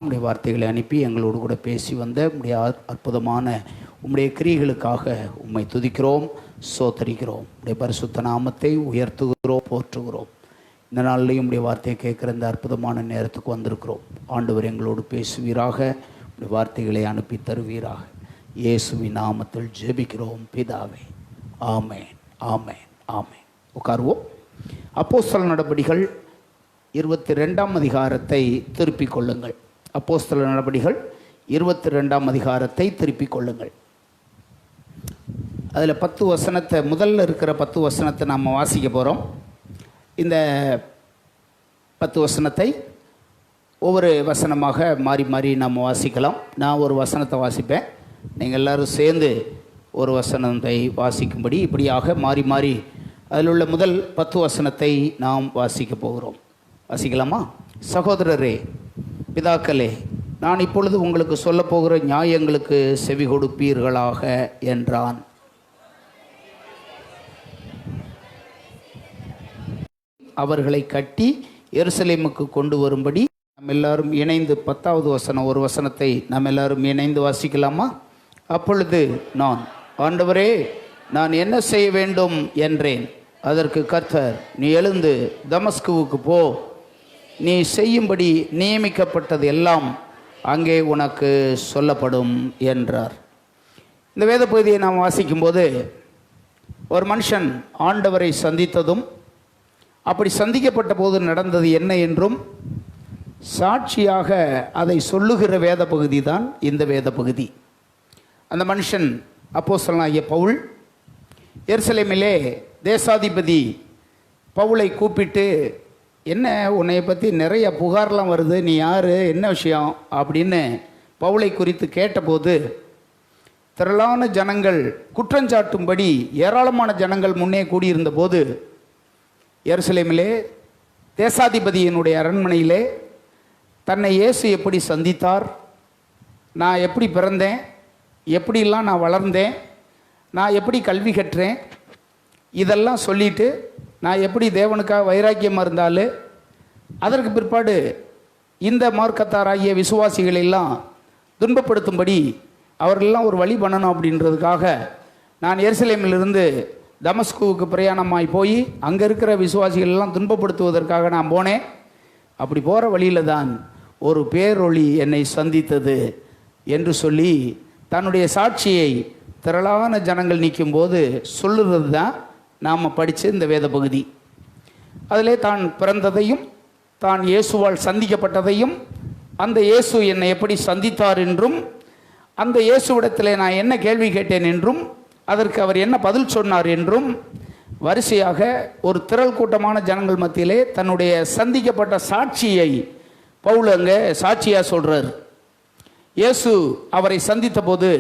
உம்முடைய வார்த்தைகளை அனுப்பி எங்களோடு கூட பேசி வந்த உம்முடைய அற்புதமான உம்முடைய கிரியைகளுக்காக உம்மை துதிக்கிறோம், சோத்தரிக்கிறோம். உம்முடைய பரிசுத்த நாமத்தை உயர்த்துகிறோம், போற்றுகிறோம். இந்த நாளிலையும் உம்முடைய வார்த்தையை கேட்குற இந்த அற்புதமான நேரத்துக்கு வந்திருக்கிறோம். ஆண்டவர் எங்களோடு பேசுவீராக, உம்முடைய வார்த்தைகளை அனுப்பி தருவீராக. இயேசுவின் நாமத்தில் ஜெபிக்கிறோம் பிதாவே, ஆமேன், ஆமேன், ஆமேன். உட்காருவோம். அப்போஸ்தலர் நடபடிகள் 22ஆம் அதிகாரத்தை திருப்பிக் கொள்ளுங்கள். அப்போஸ்தலர் நடபடிகள் 22ஆம் அதிகாரத்தை திருப்பிக் கொள்ளுங்கள். அதில் 10 வசனத்தை, முதல்ல இருக்கிற 10 வசனத்தை நாம் வாசிக்க போகிறோம். இந்த 10 வசனத்தை ஒவ்வொரு வசனமாக மாறி மாறி நாம் வாசிக்கலாம். நான் ஒரு வசனத்தை வாசிப்பேன், நீங்கள் எல்லோரும் சேர்ந்து ஒரு வசனத்தை வாசிக்கும்படி இப்படியாக மாறி மாறி அதில் உள்ள முதல் 10 வசனத்தை நாம் வாசிக்க போகிறோம். வாசிக்கலாமா? சகோதரரே, பிதாக்களே, நான் இப்பொழுது உங்களுக்கு சொல்லப்போகிற நியாயங்களுக்கு செவி கொடுப்பீர்களாக என்றான். அவர்களை கட்டி எருசலேமுக்கு கொண்டு வரும்படி நாம் எல்லாரும் இணைந்து 10வது வசனம், ஒரு வசனத்தை நாம் எல்லாரும் இணைந்து வாசிக்கலாமா? அப்பொழுது நான், ஆண்டவரே, நான் என்ன செய்ய வேண்டும் என்றேன். அதற்கு கர்த்தர், நீ எழுந்து தமஸ்குவுக்கு போ, நீ செய்யும்படி நியமிக்கப்பட்டது எல்லாம் அங்கே உனக்கு சொல்லப்படும் என்றார். இந்த வேத பகுதியை நாம் வாசிக்கும்போது ஒரு மனுஷன் ஆண்டவரை சந்தித்ததும், அப்படி சந்திக்கப்பட்ட போது நடந்தது என்ன என்றும் சாட்சியாக அதை சொல்லுகிற வேத பகுதி தான் இந்த வேத பகுதி. அந்த மனுஷன் அப்போஸ்தலனாகிய பவுல். எருசலேமிலே தேசாதிபதி பவுலை கூப்பிட்டு, என்ன உன்னை பற்றி நிறைய புகார்லாம் வருது, நீ யார், என்ன விஷயம் அப்படின்னு பவுலை குறித்து கேட்டபோது திரளான ஜனங்கள் குற்றஞ்சாட்டும்படி ஏராளமான ஜனங்கள் முன்னே கூடியிருந்த போது எருசலேமிலே தேசாதிபதியினுடைய அரண்மனையிலே தன்னை இயேசு எப்படி சந்தித்தார், நான் எப்படி பிறந்தேன், எப்படிலாம் நான் வளர்ந்தேன், நான் எப்படி கல்வி கற்றேன், இதெல்லாம் சொல்லிவிட்டு நான் எப்படி தேவனுக்காக வைராக்கியமாக இருந்தாலும் அதற்கு பிற்பாடு இந்த மார்க்கத்தாராகிய விசுவாசிகளெல்லாம் துன்பப்படுத்தும்படி அவர்களெல்லாம் ஒரு வழி பண்ணணும் அப்படின்றதுக்காக நான் எருசலேமிலிருந்து தமஸ்குவுக்கு பிரயாணமாய் போய் அங்கே இருக்கிற விசுவாசிகளெல்லாம் துன்பப்படுத்துவதற்காக நான் போனேன். அப்படி போகிற வழியில் தான் ஒரு பேரொளி என்னை சந்தித்தது என்று சொல்லி தன்னுடைய சாட்சியை திரளான ஜனங்கள் நிற்கும்போது சொல்லுறது தான் நாம் படித்த இந்த வேத பகுதி. அதிலே தான் பிறந்ததையும் தான் இயேசுவால் சந்திக்கப்பட்டதையும், அந்த இயேசு என்னை எப்படி சந்தித்தார் என்றும், அந்த இயேசுவிடத்தில் நான் என்ன கேள்வி கேட்டேன் என்றும், அதற்கு அவர் என்ன பதில் சொன்னார் என்றும் வரிசையாக ஒரு திரள் கூட்டமான ஜனங்கள் மத்தியிலே தன்னுடைய சந்திக்கப்பட்ட சாட்சியை பவுல் அங்கே சாட்சியாக சொல்கிறார். இயேசு அவரை சந்தித்த போது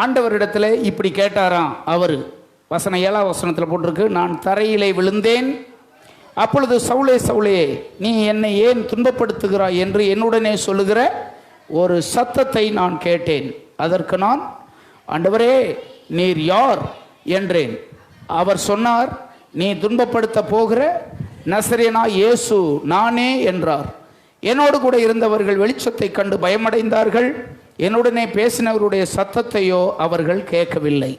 ஆண்டவரிடத்தில் இப்படி கேட்டாராம். அவர் வசனம் 7ஆம் வசனத்தில் போட்டிருக்கு, நான் தரையிலே விழுந்தேன். அப்பொழுது சவுலே, சவுலே, நீ என்னை ஏன் துன்பப்படுத்துகிறாய் என்று என்னுடனே சொல்லுகிற ஒரு சத்தத்தை நான் கேட்டேன். அதற்கு நான், ஆண்டவரே, நீர் யார் என்றேன். அவர் சொன்னார், நீ துன்பப்படுத்த போகிற நசரேனா இயேசு நானே என்றார். என்னோடு கூட இருந்தவர்கள் வெளிச்சத்தை கண்டு பயமடைந்தார்கள், என்னுடனே பேசினவருடைய சத்தத்தையோ அவர்கள் கேட்கவில்லை.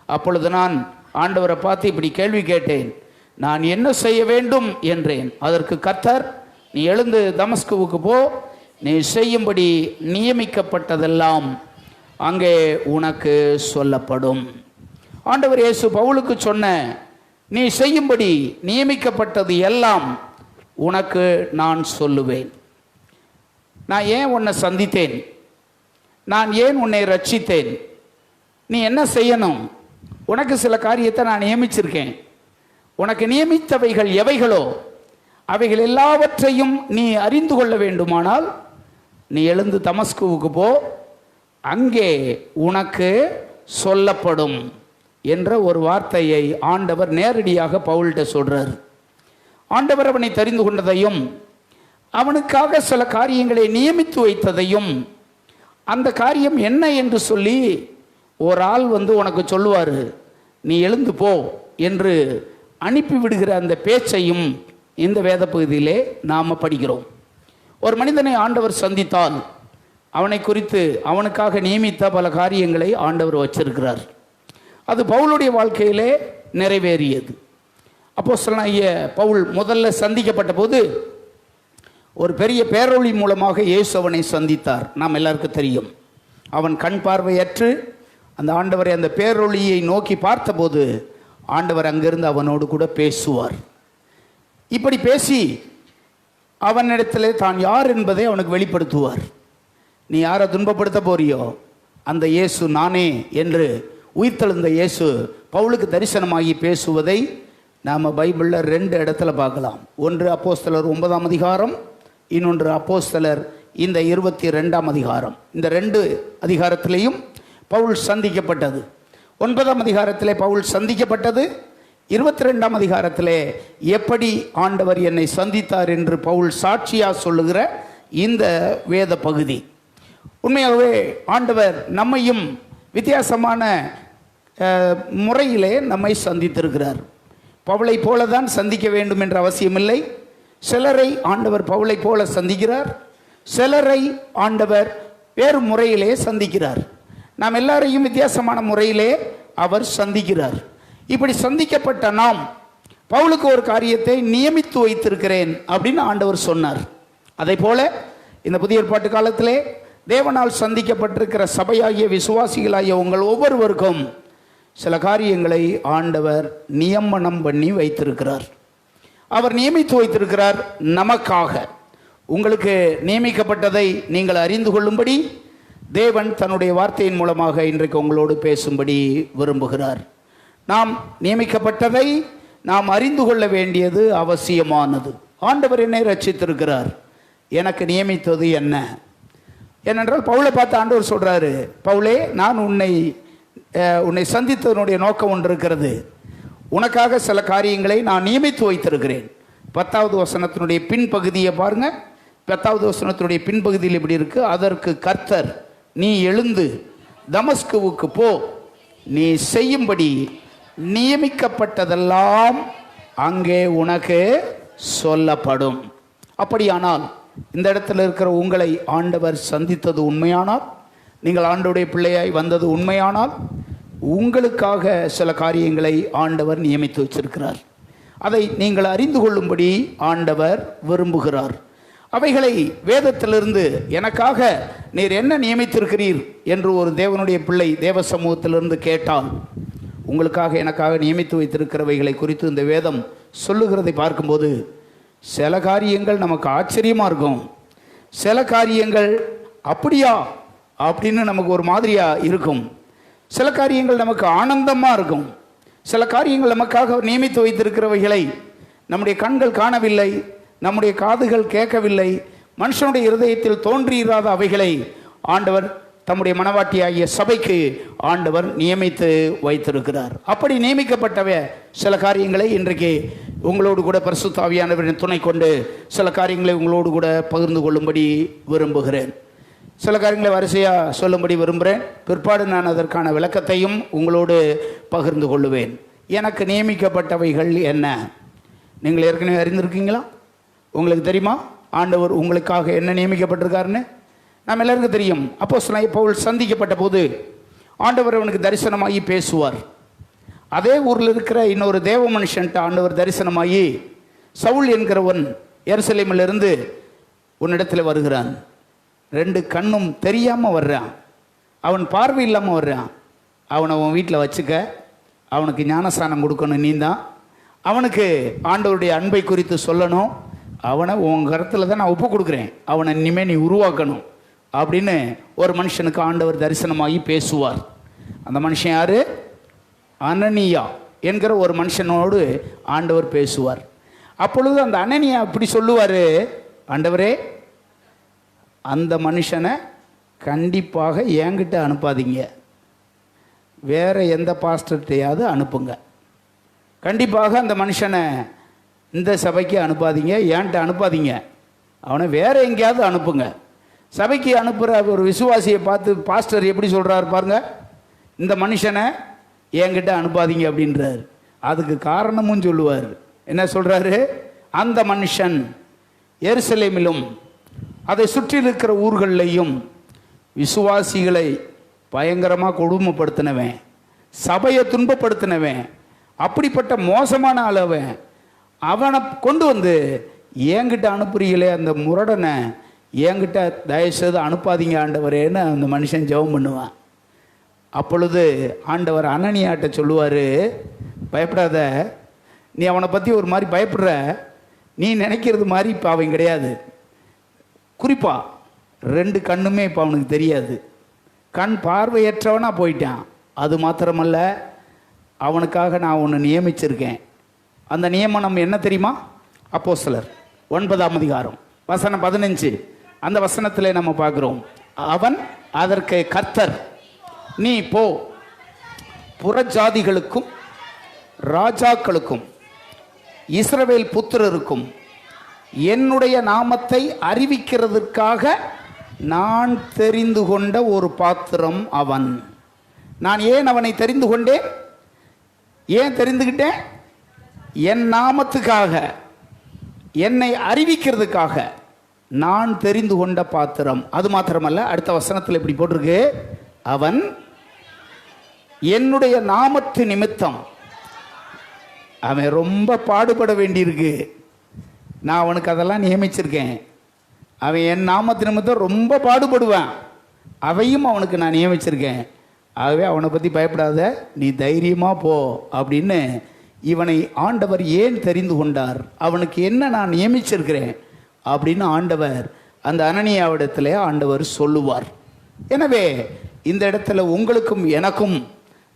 அப்பொழுது நான் ஆண்டவரை பார்த்து இப்படி கேள்வி கேட்டேன், நான் என்ன செய்ய வேண்டும் என்றேன். அதற்கு கர்த்தர், நீ எழுந்து தமஸ்குவுக்கு போ, நீ செய்யும்படி நியமிக்கப்பட்டதெல்லாம் அங்கே உனக்கு சொல்லப்படும். ஆண்டவர் இயேசு பவுலுக்கு சொன்ன, நீ செய்யும்படி நியமிக்கப்பட்டது எல்லாம் உனக்கு நான் சொல்லுவேன். நான் ஏன் உன்னை சந்தித்தேன், நான் ஏன் உன்னை ரட்சித்தேன், நீ என்ன செய்யணும், உனக்கு சில காரியத்தை நான் நியமிச்சிருக்கேன். உனக்கு நியமித்தவைகள் எவைகளோ அவைகள் எல்லாவற்றையும் நீ அறிந்து கொள்ள வேண்டுமானால் நீ எழுந்து தமஸ்குவுக்கு போ, அங்கே உனக்கு சொல்லப்படும் என்ற ஒரு வார்த்தையை ஆண்டவர் நேரடியாக பவுல்கிட்ட சொல்றார். ஆண்டவர் அவனை தெரிந்து கொண்டதையும், அவனுக்காக சில காரியங்களை நியமித்து வைத்ததையும், அந்த காரியம் என்ன என்று சொல்லி ஒரு ஆள் உனக்கு சொல்லுவார், நீ எழுந்து போ என்று அனுப்பிவிடுகிற அந்த பேச்சையும் இந்த வேத பகுதியிலே நாம் படிக்கிறோம். ஒரு மனிதனை ஆண்டவர் சந்தித்தால் அவனை குறித்து அவனுக்காக நியமித்த பல காரியங்களை ஆண்டவர் வச்சிருக்கிறார். அது பவுலுடைய வாழ்க்கையிலே நிறைவேறியது. அப்போஸ்தலனாகிய பவுல் முதல்ல சந்திக்கப்பட்ட போது ஒரு பெரிய பேரொளி மூலமாக இயேசு அவனை சந்தித்தார். நாம் எல்லாருக்கும் தெரியும். அவன் கண் பார்வையற்று அந்த ஆண்டவரை அந்த பேரொளியை நோக்கி பார்த்தபோது ஆண்டவர் அங்கிருந்து அவனோடு கூட பேசுவார். இப்படி பேசி அவனிடத்திலே தான் யார் என்பதை அவனுக்கு வெளிப்படுத்துவார். நீ யாரை துன்பப்படுத்த போறியோ அந்த இயேசு நானே என்று உயிர்த்தெழுந்த இயேசு பவுலுக்கு தரிசனமாகி பேசுவதை நாம் பைபிளில் 2 இடத்துல பார்க்கலாம். ஒன்று அப்போஸ்தலர் 9ஆம் அதிகாரம், இன்னொன்று அப்போஸ்தலர் இந்த 22ஆம் அதிகாரம். இந்த 2 அதிகாரத்திலையும் பவுல் சந்திக்கப்பட்டது. 9ஆம் அதிகாரத்திலே பவுல் சந்திக்கப்பட்டது. 22ஆம் அதிகாரத்திலே எப்படி ஆண்டவர் என்னை சந்தித்தார் என்று பவுல் சாட்சியாக சொல்லுகிற இந்த வேத பகுதி. உண்மையாகவே ஆண்டவர் நம்மையும் வித்தியாசமான முறையிலே நம்மை சந்தித்திருக்கிறார். பவுலை போல தான் சந்திக்க வேண்டும் என்ற அவசியமில்லை. சிலரை ஆண்டவர் பவுலை போல சந்திக்கிறார், சிலரை ஆண்டவர் வேறு முறையிலே சந்திக்கிறார். நாம் எல்லாரையும் வித்தியாசமான முறையிலே அவர் சந்திக்கிறார். இப்படி சந்திக்கப்பட்ட நாம் பவுலுக்கு ஒரு காரியத்தை நியமித்து வைத்திருக்கிறேன் அப்படின்னு ஆண்டவர் சொன்னார். அதை போல இந்த புதிய ஏற்பாட்டு காலத்திலே தேவனால் சந்திக்கப்பட்டிருக்கிற சபையாகிய விசுவாசிகளாகிய உங்கள் ஒவ்வொருவருக்கும் சில காரியங்களை ஆண்டவர் நியமனம் பண்ணி வைத்திருக்கிறார். அவர் நியமித்து வைத்திருக்கிறார் நமக்காக. உங்களுக்கு நியமிக்கப்பட்டதை நீங்கள் அறிந்து கொள்ளும்படி தேவன் தன்னுடைய வார்த்தையின் மூலமாக இன்றைக்கு உங்களோடு பேசும்படி விரும்புகிறார். நாம் நியமிக்கப்பட்டதை நாம் அறிந்து கொள்ள வேண்டியது அவசியமானது. ஆண்டவர் என்னை ரட்சித்திருக்கிறார், எனக்கு நியமித்தது என்ன? ஏனென்றால் பவுலை பார்த்து ஆண்டவர் சொல்கிறாரு, பவுலே நான் உன்னை சந்தித்ததனுடைய நோக்கம் ஒன்று இருக்கிறது. உனக்காக சில காரியங்களை நான் நியமித்து வைத்திருக்கிறேன். 10வது வசனத்தினுடைய பின்பகுதியை பாருங்க. 10வது வசனத்தினுடைய பின்பகுதியில் இப்படி இருக்கு, அதற்கு கர்த்தர் நீ எழுந்து தமஸ்குவுக்கு போ, நீ செய்யும்படி நியமிக்கப்பட்டதெல்லாம் அங்கே உனக்கு சொல்லப்படும். அப்படியானால் இந்த இடத்துல இருக்கிற உங்களை ஆண்டவர் சந்தித்தது உண்மையானால், நீங்கள் ஆண்டவருடைய பிள்ளையாய் வந்தது உண்மையானால், உங்களுக்காக சில காரியங்களை ஆண்டவர் நியமித்து வச்சிருக்கிறார். அதை நீங்கள் அறிந்து கொள்ளும்படி ஆண்டவர் விரும்புகிறார். அவைகளை வேதத்திலிருந்து எனக்காக நீர் என்ன நியமித்திருக்கிறீர் என்று ஒரு தேவனுடைய பிள்ளை தேவ சமூகத்திலிருந்து கேட்டால், உங்களுக்காக எனக்காக நியமித்து வைத்திருக்கிறவைகளை குறித்து இந்த வேதம் சொல்லுகிறதை பார்க்கும்போது சில காரியங்கள் நமக்கு ஆச்சரியமாக இருக்கும். சில காரியங்கள் அப்படியா அப்படின்னு நமக்கு ஒரு மாதிரியாக இருக்கும். சில காரியங்கள் நமக்கு ஆனந்தமாக இருக்கும். சில காரியங்கள் நமக்காக நியமித்து வைத்திருக்கிறவைகளை நம்முடைய கண்கள் காணவில்லை, நம்முடைய காதுகள் கேட்கவில்லை, மனுஷனுடைய இருதயத்தில் தோன்றியிராத அவைகளை ஆண்டவர் தம்முடைய மனவாட்டியாகிய சபைக்கு ஆண்டவர் நியமித்து வைத்திருக்கிறார். அப்படி நியமிக்கப்பட்டவ சில காரியங்களை இன்றைக்கு உங்களோடு கூட பரிசுத்த ஆவியானவரின் துணை கொண்டு சில காரியங்களை உங்களோடு கூட பகிர்ந்து கொள்ளும்படி விரும்புகிறேன். சில காரியங்களை வரிசையாக சொல்லும்படி விரும்புகிறேன். பிற்பாடு நான் அதற்கான விளக்கத்தையும் உங்களோடு பகிர்ந்து கொள்ளுவேன். எனக்கு நியமிக்கப்பட்டவைகள் என்ன? நீங்கள் ஏற்கனவே அறிந்திருக்கீங்களா? உங்களுக்கு தெரியுமா ஆண்டவர் உங்களுக்காக என்ன நியமிக்கப்பட்டிருக்காருன்னு? நாம் எல்லாருக்கும் தெரியும். அப்போஸ்தலனாகிய பவுல் சந்திக்கப்பட்ட போது ஆண்டவர் அவனுக்கு தரிசனமாகி பேசுவார். அதே ஊரில் இருக்கிற இன்னொரு தேவ மனுஷன்ட்ட ஆண்டவர் தரிசனமாகி, சவுல் என்கிறவன் எருசலேமிலிருந்து உன்னிடத்தில் வருகிறான், 2 கண்ணும் தெரியாமல் வர்றான், அவன் பார்வை இல்லாமல் வர்றான், அவனை உன் வீட்டில் வச்சுக்க, அவனுக்கு ஞானஸ்தானம் கொடுக்கணும், நீ தான் அவனுக்கு ஆண்டவருடைய அன்பை குறித்து சொல்லணும், அவனை உன் கருத்தில் தான் நான் ஒப்பு கொடுக்குறேன், அவனை இனிமேல் நீ உருவாக்கணும் அப்படின்னு ஒரு மனுஷனுக்கு ஆண்டவர் தரிசனமாகி பேசுவார். அந்த மனுஷன் யாரு? அனனியா என்கிற ஒரு மனுஷனோடு ஆண்டவர் பேசுவார். அப்பொழுது அந்த அனனியா இப்படி சொல்லுவார், ஆண்டவரே அந்த மனுஷனை கண்டிப்பாக என்கிட்ட அனுப்பாதீங்க, வேற எந்த பாஸ்டர்கிட்டையாவது அனுப்புங்க, கண்டிப்பாக அந்த மனுஷனை இந்த சபைக்கு அனுப்பாதீங்க, என்கிட்ட அனுப்பாதீங்க, அவனை வேற எங்கேயாவது அனுப்புங்க. சபைக்கு அனுப்புகிற ஒரு விசுவாசியை பார்த்து பாஸ்டர் எப்படி சொல்கிறார் பாருங்க, இந்த மனுஷனை என்கிட்ட அனுப்பாதீங்க அப்படின்றார். அதுக்கு காரணமும் சொல்லுவார். என்ன சொல்கிறாரு? அந்த மனுஷன் எருசலேமிலும் அதை சுற்றி இருக்கிற ஊர்களிலையும் விசுவாசிகளை பயங்கரமாக கொடுமைப்படுத்தினவன், சபையை துன்பப்படுத்தினவன், அப்படிப்பட்ட மோசமான அளவன், அவனை கொண்டு வந்து என்கிட்ட அனுப்புறீங்களே, அந்த முரடனை என்கிட்ட தயவுசெய்து அனுப்பாதீங்க ஆண்டவரேன்னு அந்த மனுஷன் ஜெபம் பண்ணுவான். அப்பொழுது ஆண்டவர் அனனியாட்ட சொல்லுவார், பயப்படாத, நீ அவனை பற்றி ஒரு மாதிரி பயப்படுற, நீ நினைக்கிறது மாதிரி இப்போ அவன் கிடையாது. குறிப்பாக 2 கண்ணுமே இப்போ அவனுக்கு தெரியாது, கண் பார்வையற்றவனாக போயிட்டான். அது மாத்திரமல்ல, அவனுக்காக நான் ஒன்று நியமிச்சிருக்கேன். அந்த நியமனம் என்ன தெரியுமா? அப்போஸ்தலர் 9ஆம் அதிகாரம் வசனம் 15 அந்த வசனத்தில் நம்ம பார்க்குறோம். அவன் அதற்கு கர்த்தர், நீ போ, புறஜாதிகளுக்கும் ராஜாக்களுக்கும் இஸ்ரவேல் புத்திரருக்கும் என்னுடைய நாமத்தை அறிவிக்கிறதுக்காக நான் தெரிந்து கொண்ட ஒரு பாத்திரம் அவன். நான் ஏன் அவனை தெரிந்து கொண்டேன்? ஏன் தெரிந்துக்கிட்டேன்? என் நாமத்துக்காக, என்னை அறிவிக்கிறதுக்காக நான் தெரிந்து கொண்ட பாத்திரம். அது மாத்திரமல்ல, அடுத்த வசனத்தில் இப்படி போட்டிருக்கு, அவன் என்னுடைய நாமத்து நிமித்தம், அவன் ரொம்ப பாடுபட வேண்டியிருக்கு, நான் அவனுக்கு அதெல்லாம் நியமிச்சிருக்கேன். அவன் என் நாமத்து நிமித்தம் ரொம்ப பாடுபடுவான், அவையும் அவனுக்கு நான் நியமிச்சிருக்கேன். ஆகவே அவனை பற்றி பயப்படாத, நீ தைரியமாக போ அப்படின்னு இவனை ஆண்டவர் ஏன் தெரிந்து கொண்டார், அவனுக்கு என்ன நான் நியமிச்சிருக்கிறேன் அப்படின்னு ஆண்டவர் அந்த அனனியாவிடத்தில் ஆண்டவர் சொல்லுவார். எனவே இந்த இடத்துல உங்களுக்கும் எனக்கும்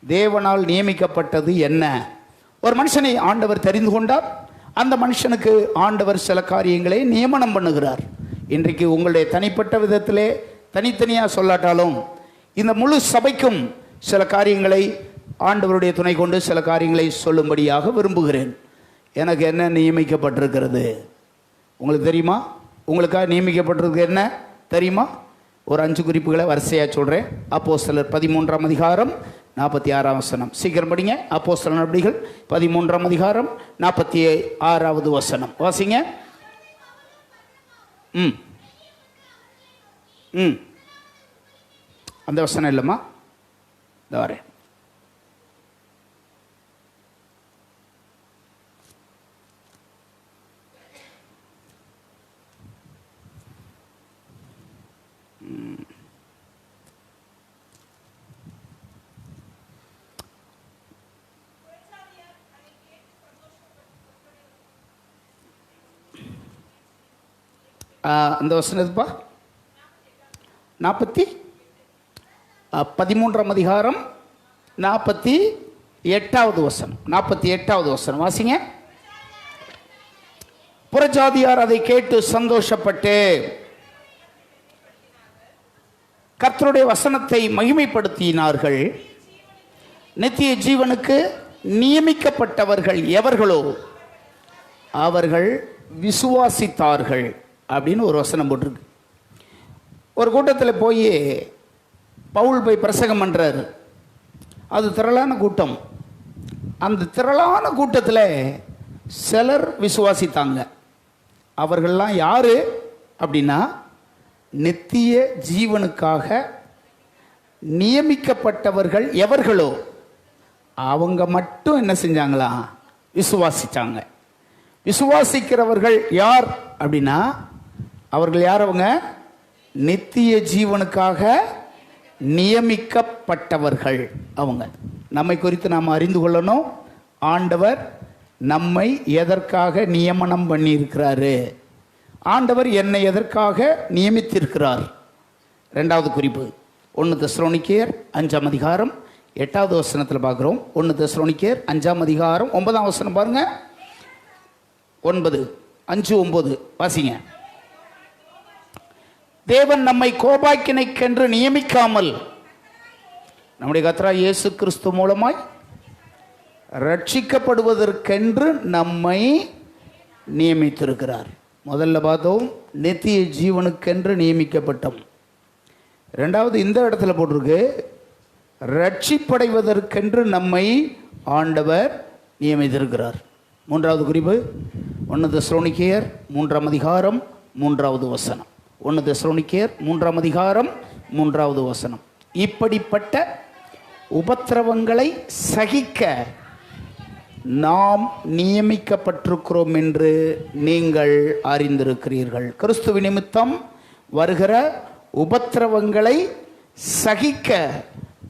தேவனால் நியமிக்கப்பட்டது என்ன? ஒரு மனுஷனை ஆண்டவர் தெரிந்து கொண்டார், அந்த மனுஷனுக்கு ஆண்டவர் சில காரியங்களை நியமனம் பண்ணுகிறார். இன்றைக்கு உங்களுடைய தனிப்பட்ட விதத்திலே தனித்தனியாக சொல்லாட்டாலும் இந்த முழு சபைக்கும் சில காரியங்களை ஆண்டவருடைய துணை கொண்டு சில காரியங்களை சொல்லும்படியாக விரும்புகிறேன். எனக்கு என்ன நியமிக்கப்பட்டிருக்கிறது உங்களுக்கு தெரியுமா? உங்களுக்காக நியமிக்கப்பட்டிருக்கு என்ன தெரியுமா? ஒரு 5 குறிப்புகளை வரிசையாக சொல்கிறேன். அப்போஸ்தலர் 13ஆம் அதிகாரம் 46ஆம் வசனம். சீக்கிரம் படிங்க. அப்போஸ்தலர் நடபடிகள் 13ஆம் அதிகாரம் 46வது வசனம் வாசிங்க. அந்த வசனம் இல்லைம்மா, இந்த வரேன். அந்த வசனத்துப்பா 13ஆம் அதிகாரம் 48வது வசனம். 48வது வசனம் வாசிங்க. புறஜாதியார் அதை கேட்டு சந்தோஷப்பட்டு கர்த்தருடைய வசனத்தை மகிமைப்படுத்தினார்கள். நித்திய ஜீவனுக்கு நியமிக்கப்பட்டவர்கள் எவர்களோ அவர்கள் விசுவாசித்தார்கள் அப்படின்னு ஒரு வசனம் போட்டிருக்கு. ஒரு கூட்டத்தில் போய் பவுல் போய் பிரசங்கம் பண்ணுறாரு. அது திரளான கூட்டம். அந்த திரளான கூட்டத்தில் சிலர் விசுவாசித்தாங்க. அவர்கள்லாம் யார் அப்படின்னா, நித்திய ஜீவனுக்காக நியமிக்கப்பட்டவர்கள் எவர்களோ அவங்க மட்டும் என்ன செஞ்சாங்களா? விசுவாசித்தாங்க. விசுவாசிக்கிறவர்கள் யார் அப்படின்னா, அவர்கள் யார்? அவங்க நித்திய ஜீவனுக்காக நியமிக்கப்பட்டவர்கள். அவங்க நம்மை குறித்து நாம் அறிந்து கொள்ளணும். ஆண்டவர் நம்மை எதற்காக நியமனம் பண்ணியிருக்கிறாரு, ஆண்டவர் என்னை எதற்காக நியமித்திருக்கிறார். 2வது குறிப்பு 1 தெசலோனிக்கேயர் 5ஆம் அதிகாரம் 8வது வசனத்தில் பார்க்குறோம். 1 தெசலோனிக்கேயர் 5ஆம் அதிகாரம் 9ஆம் வசனம் பாருங்க. 9 5 9 வாசிங்க. தேவன் நம்மை கோபாக்கினைக்கென்று நியமிக்காமல் நம்முடைய கர்த்தராகிய இயேசு கிறிஸ்து மூலமாய் ரட்சிக்கப்படுவதற்கென்று நம்மை நியமித்திருக்கிறார். முதல்ல பார்த்தோம், நித்திய ஜீவனுக்கென்று நியமிக்கப்பட்டோம். 2வது இந்த இடத்துல போட்டிருக்கு, ரட்சிப்படைவதற்கென்று நம்மை ஆண்டவர் நியமித்திருக்கிறார். 3வது குறிப்பு 1 தெசலோனிக்கேயர் 3ஆம் அதிகாரம் 3வது வசனம். 1 தெசலோனிக்கேயர் 3ஆம் அதிகாரம் 3வது வசனம். இப்படிப்பட்ட உபத்திரவங்களை சகிக்க நாம் நியமிக்கப்பட்டிருக்கிறோம் என்று நீங்கள் அறிந்திருக்கிறீர்கள். கிறிஸ்துவ நிமித்தம் வருகிற உபத்திரவங்களை சகிக்க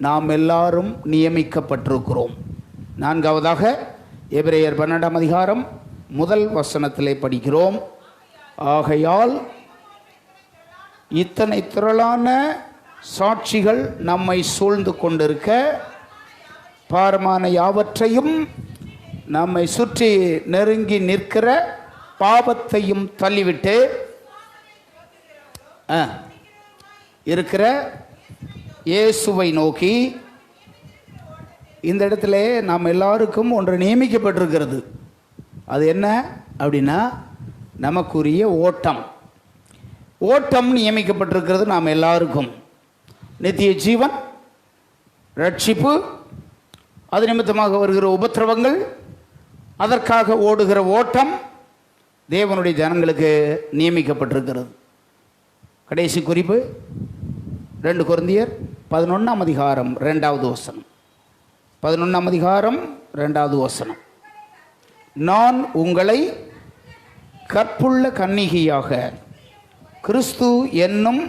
நாம் எல்லாரும் நியமிக்கப்பட்டிருக்கிறோம். 4வதாக எபிரேயர் 12ஆம் அதிகாரம் 1 வசனத்திலே படிக்கிறோம். ஆகையால் இத்தனை திரளான சாட்சிகள் நம்மை சூழ்ந்து கொண்டிருக்க பாரமான யாவற்றையும் நம்மை சுற்றி நெருங்கி நிற்கிற பாவத்தையும் தள்ளிவிட்டு இருக்கிற இயேசுவை நோக்கி, இந்த இடத்துல நாம் எல்லாருக்கும் ஒன்று நியமிக்கப்பட்டிருக்கிறது. அது என்ன அப்படின்னா, நமக்குரிய ஓட்டம் நியமிக்கப்பட்டிருக்கிறது. நாம் எல்லாருக்கும் நித்திய ஜீவன், ரட்சிப்பு, அது நிமித்தமாக வருகிற உபத்திரவங்கள், அதற்காக ஓடுகிற ஓட்டம் தேவனுடைய ஜனங்களுக்கு நியமிக்கப்பட்டிருக்கிறது. கடைசி குறிப்பு 2 கொரிந்தியர் 11ஆம் அதிகாரம் 2வது வசனம். 11ஆம் அதிகாரம் 2வது வசனம். நான் உங்களை கற்புள்ள கன்னிகையாக கிறிஸ்து என்னும்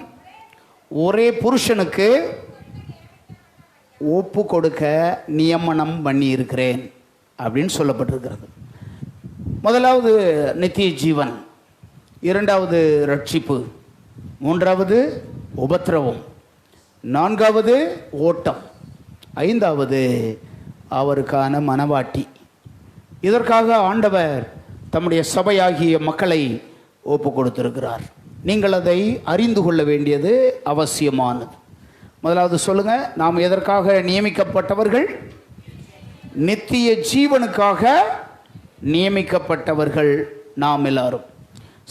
ஒரே புருஷனுக்கு ஒப்பு கொடுக்க நியமனம் பண்ணி இருக்கிறேன் அப்படின்னு சொல்லப்பட்டிருக்கிறது. முதலாவது நித்திய ஜீவன், 2வது ரட்சிப்பு, 3வது உபத்திரவம், 4வது ஓட்டம், 5வது அவருக்கான மனவாட்டி. இதற்காக ஆண்டவர் தம்முடைய சபையாகிய மக்களை ஒப்பு கொடுத்திருக்கிறார். நீங்கள் அதை அறிந்து கொள்ள வேண்டியது அவசியமானது. முதலாவது சொல்லுங்க, நாம் எதற்காக நியமிக்கப்பட்டவர்கள்? நித்திய ஜீவனுக்காக நியமிக்கப்பட்டவர்கள் நாம் எல்லாரும்.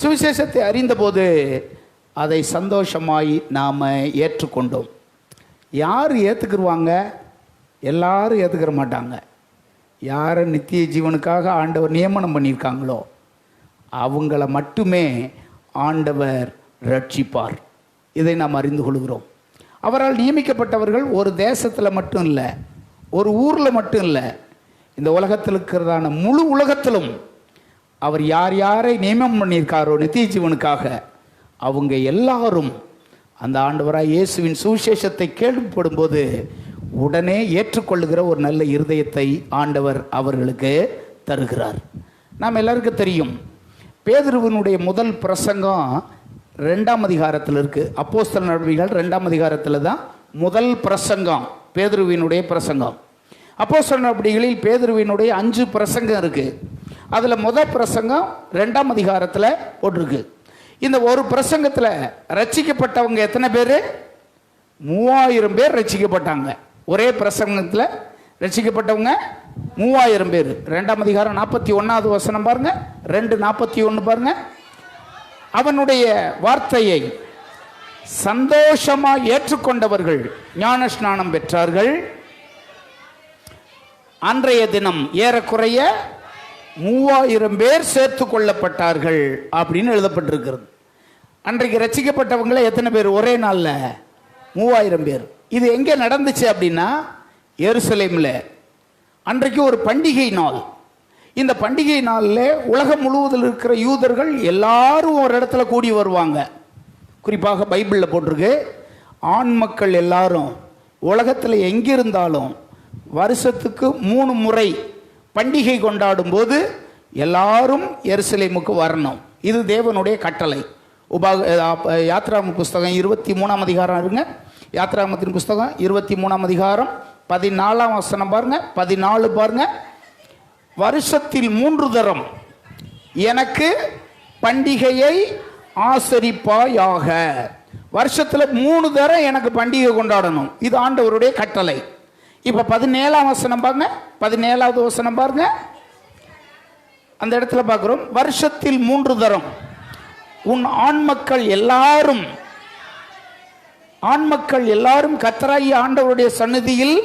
சுவிசேஷத்தை அறிந்தபோது அதை சந்தோஷமாய் நாம் ஏற்றுக்கொண்டோம். யார் ஏற்றுக்குருவாங்க? எல்லாரும் ஏற்றுக்கிற மாட்டாங்க. யாரை நித்திய ஜீவனுக்காக ஆண்டவர் நியமனம் பண்ணியிருக்காங்களோ அவங்கள மட்டுமே ஆண்டவர் ரட்சிப்பார். இதை நாம் அறிந்து கொள்கிறோம். அவரால் நியமிக்கப்பட்டவர்கள் ஒரு தேசத்தில் மட்டும் இல்லை, ஒரு ஊரில் மட்டும் இல்லை, இந்த உலகத்தில் இருக்கிறதான முழு உலகத்திலும் அவர் யார் யாரை நியமனம் பண்ணியிருக்காரோ நித்திய ஜீவனுக்காக அவங்க எல்லாரும் அந்த ஆண்டவராய் இயேசுவின் சுவிசேஷத்தை கேள்விப்படும் போது உடனே ஏற்றுக்கொள்ளுகிற ஒரு நல்ல இருதயத்தை ஆண்டவர் அவர்களுக்கு தருகிறார். நாம் எல்லாருக்கும் தெரியும், பேதுருவினுடைய முதல் பிரசங்கம் 2ஆம் அதிகாரத்தில் இருக்குது. அப்போஸ்தலர் நடவடிக்கைகள் 2ஆம் அதிகாரத்தில் தான் முதல் பிரசங்கம், பேதுருவினுடைய பிரசங்கம். அப்போஸ்தலர் நடவடிக்கைகளில் பேதுருவினுடைய 5 பிரசங்கம் இருக்குது. அதில் முதல் பிரசங்கம் 2ஆம் அதிகாரத்தில் போட்டிருக்கு. இந்த ஒரு பிரசங்கத்தில் ரட்சிக்கப்பட்டவங்க எத்தனை பேர்? 3000 பேர் ரட்சிக்கப்பட்டாங்க. ஒரே பிரசங்கத்தில் ரட்சிக்கப்பட்டவங்க 3000 பேர். 2ஆம் அதிகாரம் 41வது வசனம் பாருங்க, 2:41 பாருங்க. அவனுடைய வார்த்தையை சந்தோஷமாக ஏற்றுக்கொண்டவர்கள் ஞான ஸ்நானம் பெற்றார்கள். அன்றைய தினம் ஏறக்குறைய 3000 பேர் சேர்த்து கொள்ளப்பட்டார்கள் அப்படின்னு எழுதப்பட்டிருக்கிறது. அன்றைக்கு ரட்சிக்கப்பட்டவங்களே எத்தனை பேர்? ஒரே நாளில் 3000 பேர். இது எங்கே நடந்துச்சு அப்படின்னா எருசலேமில். அன்றைக்கு ஒரு பண்டிகை நாள். இந்த பண்டிகை நாளில் உலகம் முழுவதில் இருக்கிற யூதர்கள் எல்லாரும் ஒரு இடத்துல கூடி வருவாங்க. குறிப்பாக பைபிளில் போட்டிருக்கு, ஆண் மக்கள் எல்லாரும் உலகத்தில் எங்கிருந்தாலும் வருஷத்துக்கு 3 முறை பண்டிகை கொண்டாடும் போது எல்லாரும் எருசலேமுக்கு வரணும். இது தேவனுடைய கட்டளை. யாத்ராகம புஸ்தகம் 23ஆம் அதிகாரம் இருங்க. யாத்ராகமத்தின் புஸ்தகம் 23ஆம் அதிகாரம் 14ஆம் வசனம் பாருங்க, 14 பாருங்க. வருஷத்தில் 3 தரம் எனக்கு பண்டிகையை ஆசரிப்பாயாக. வருஷத்தில் 3 தரம் எனக்கு பண்டிகை கொண்டாடணும். இது ஆண்டவருடைய கட்டளை. இப்போ 17ஆம் வசனம் பாருங்க, 17வது வசனம் பாருங்க. அந்த இடத்துல பார்க்குறோம், வருஷத்தில் 3 தரம் உன் ஆண் மக்கள் எல்லாரும் கர்த்தராகிய ஆண்டவருடைய சந்நிதியில்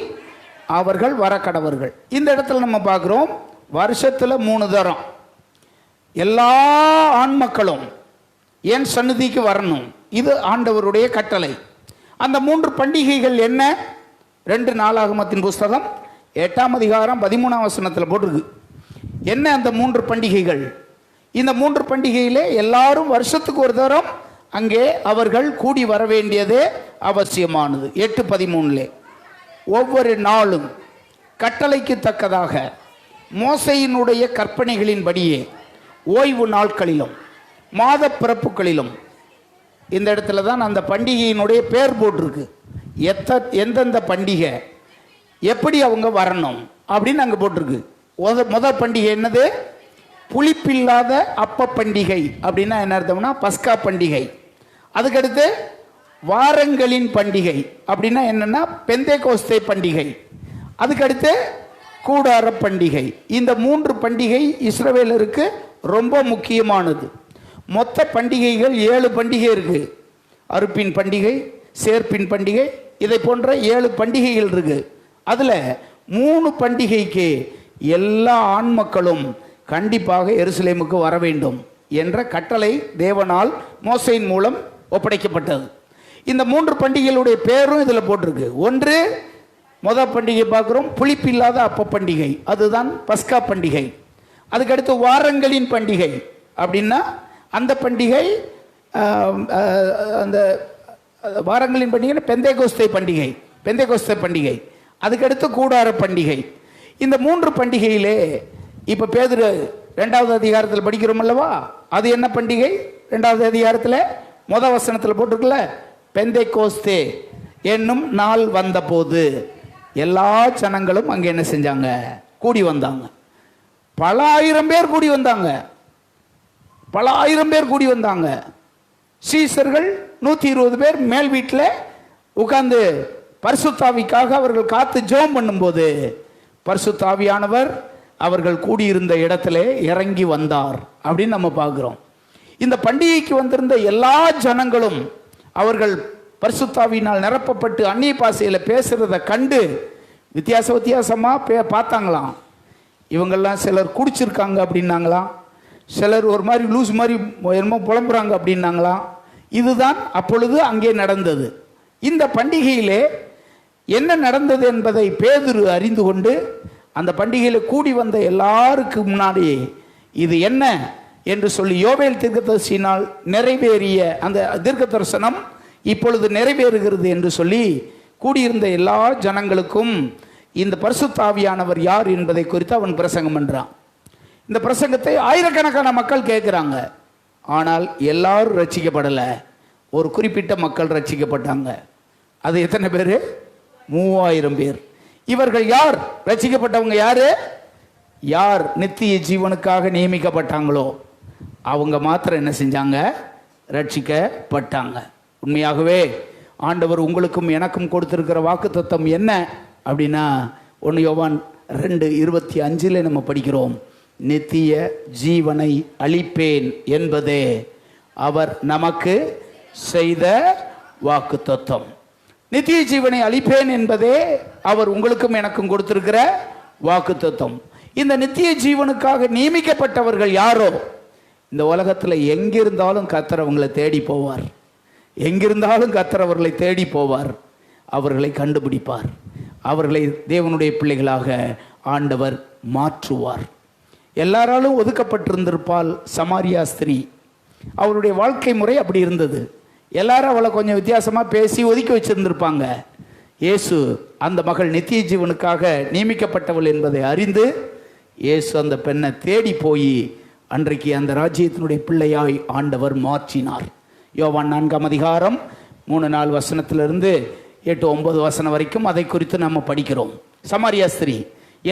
அவர்கள் வர கடவர்கள். இந்த இடத்துல நம்ம பார்க்குறோம், வருஷத்தில் 3 தரம் எல்லா ஆண் மக்களும் என் சந்நிதிக்கு வரணும். இது ஆண்டவருடைய கட்டளை. அந்த 3 பண்டிகைகள் என்ன? 2 நாளாகமத்தின் புஸ்தகம் 8ஆம் அதிகாரம் 13ஆம் வசனத்தில் போட்டிருக்கு. என்ன அந்த 3 பண்டிகைகள்? இந்த 3 பண்டிகையிலே எல்லாரும் வருஷத்துக்கு ஒரு தரம் அங்கே அவர்கள் கூடி வர வேண்டியதே அவசியமானது. 8:13 ஒவ்வொரு நாளும் கட்டளைக்கு தக்கதாக மோசையினுடைய கற்பனைகளின்படியே ஓய்வு நாட்களிலும் மாத பிறப்புகளிலும், இந்த இடத்துல தான் அந்த பண்டிகையினுடைய பேர் போட்டிருக்கு. எந்தெந்த பண்டிகை எப்படி அவங்க வரணும் அப்படின்னு அங்கே போட்டிருக்கு. முதல் பண்டிகை என்னது? புளிப்பில்லாத அப்ப பண்டிகை. அப்படின்னா என்ன அர்த்தம்னா பஸ்கா பண்டிகை. அதுக்கடுத்து வாரங்களின் பண்டிகை அப்படின்னா என்னன்னா பெந்தேகோஸ்தே பண்டிகை. அதுக்கடுத்து கூடார பண்டிகை. இந்த 3 பண்டிகை இஸ்ரவேலருக்கு ரொம்ப முக்கியமானது. மொத்த பண்டிகைகள் 7 பண்டிகை இருக்கு. அறுப்பின் பண்டிகை, சேர்ப்பின் பண்டிகை, இதை போன்ற 7 பண்டிகைகள் இருக்கு. அதுல 3 பண்டிகைக்கு எல்லா ஆண் மக்களும் கண்டிப்பாக எருசலேமுக்கு வர வேண்டும் என்ற கட்டளை தேவனால் மோசையின் மூலம் ஒப்படைக்கப்பட்டது. இந்த 3 பண்டிகைகளுடைய பேரும் இதில் போட்டிருக்கு. ஒன்று, முதல் பண்டிகை பார்க்குறோம், புளிப்பில்லாத அப்ப பண்டிகை, அதுதான் பஸ்கா பண்டிகை. அதுக்கடுத்து வாரங்களின் பண்டிகை அப்படின்னா அந்த பண்டிகை, அந்த வாரங்களின் பண்டிகை பெந்தேகோஸ்தே பண்டிகை, பெந்தேகோஸ்தே பண்டிகை. அதுக்கடுத்து கூடார பண்டிகை. இந்த 3 பண்டிகையிலே இப்போ பேதுரு 2வது அதிகாரத்தில் படிக்கிறோம் அல்லவா, அது என்ன பண்டிகை? 2வது அதிகாரத்தில் முதல் வசனத்தில் போட்டிருக்குல்ல, பெந்தேகோஸ்தே என்னும் நாள் வந்த போது எல்லா ஜனங்களும் அங்கே என்ன செஞ்சாங்க? கூடி வந்தாங்க. பல ஆயிரம் பேர் கூடி வந்தாங்க. பல ஆயிரம் பேர் கூடி வந்தாங்க. சீசர்கள் 120 பேர் மேல் வீட்டில் உட்கார்ந்து பரிசுத்தாவிக்காக அவர்கள் காத்து ஜெபம் பண்ணும்போது பரிசுத்தாவியானவர் அவர்கள் கூடியிருந்த இடத்துல இறங்கி வந்தார் அப்படின்னு நம்ம பார்க்கிறோம். இந்த பண்டிகைக்கு வந்திருந்த எல்லா ஜனங்களும் அவர்கள் பரிசுத்தாவினால் நிரப்பப்பட்டு அந்நிய பாஷையில் பேசுறத கண்டு வித்தியாசமா பார்த்தாங்களாம். இவங்கெல்லாம் சிலர் குடிச்சிருக்காங்க அப்படின்னாங்களாம், சிலர் ஒரு மாதிரி லூஸ் மாதிரி என்னமோ புலம்புறாங்க அப்படின்னாங்களாம். இதுதான் அப்பொழுது அங்கே நடந்தது. இந்த பண்டிகையிலே என்ன நடந்தது என்பதை பேதுரு அறிந்து கொண்டு அந்த பண்டிகையில் கூடி வந்த எல்லாருக்கு முன்னாடி இது என்ன என்று சொல்லி யோவேல் தீர்க்கதரிசியினால் நிறைவேறிய அந்த தீர்க்க தரிசனம் இப்பொழுது நிறைவேறுகிறது என்று சொல்லி கூடியிருந்த எல்லா ஜனங்களுக்கும் இந்த பரிசுத்த ஆவியானவர் யார் என்பதை குறித்து அவன் பிரசங்கம் பண்றான். இந்த பிரசங்கத்தை ஆயிரக்கணக்கான மக்கள் கேட்குறாங்க. ஆனால் எல்லாரும் ரட்சிக்கப்படலை. ஒரு குறிப்பிட்ட மக்கள் ரட்சிக்கப்பட்டாங்க. அது எத்தனை பேர்? 3000 பேர். இவர்கள் யார்? ரட்சிக்கப்பட்டவங்க யாரு? யார் நித்திய ஜீவனுக்காக நியமிக்கப்பட்டாங்களோ அவங்க மாத்திரம் என்ன செஞ்சாங்க? ரட்சிக்கப்பட்டாங்க. உண்மையாகவே ஆண்டவர் உங்களுக்கும் எனக்கும் கொடுத்திருக்கிற வாக்குத்தத்தம் என்ன அப்படின்னா 1 யோவான் 2:25 நம்ம படிக்கிறோம். நித்திய ஜீவனை அளிப்பேன் என்பதே அவர் நமக்கு செய்த வாக்குத்தத்தம். நித்திய ஜீவனை அளிப்பேன் என்பதே அவர் உங்களுக்கும் எனக்கும் கொடுத்திருக்கிற வாக்குத்தத்தம். இந்த நித்திய ஜீவனுக்காக நியமிக்கப்பட்டவர்கள் யாரோ இந்த உலகத்தில் எங்கிருந்தாலும் கர்த்தர் அவங்களை தேடி போவார். எங்கிருந்தாலும் கர்த்தர் அவர்களை தேடி போவார். அவர்களை கண்டுபிடிப்பார். அவர்களை தேவனுடைய பிள்ளைகளாக ஆண்டவர் மாற்றுவார். எல்லாராலும் ஒதுக்கப்பட்டிருந்திருப்பால் சமாரியா ஸ்திரீ. அவருடைய வாழ்க்கை முறை அப்படி இருந்தது. எல்லாரும் அவளை கொஞ்சம் வித்தியாசமாக பேசி ஒதுக்கி வச்சிருந்திருப்பாங்க. இயேசு அந்த மகள் நித்திய ஜீவனுக்காக நியமிக்கப்பட்டவள் என்பதை அறிந்து இயேசு அந்த பெண்ணை தேடி போய் அன்றைக்கு அந்த ராஜ்யத்தினுடைய பிள்ளையாய் ஆண்டவர் மாற்றினார். யோவான் 4ஆம் அதிகாரம் 3-4 வசனத்திலிருந்து 8-9 வசனம் வரைக்கும் அதை குறித்து நம்ம படிக்கிறோம். சமாரியா ஸ்திரீ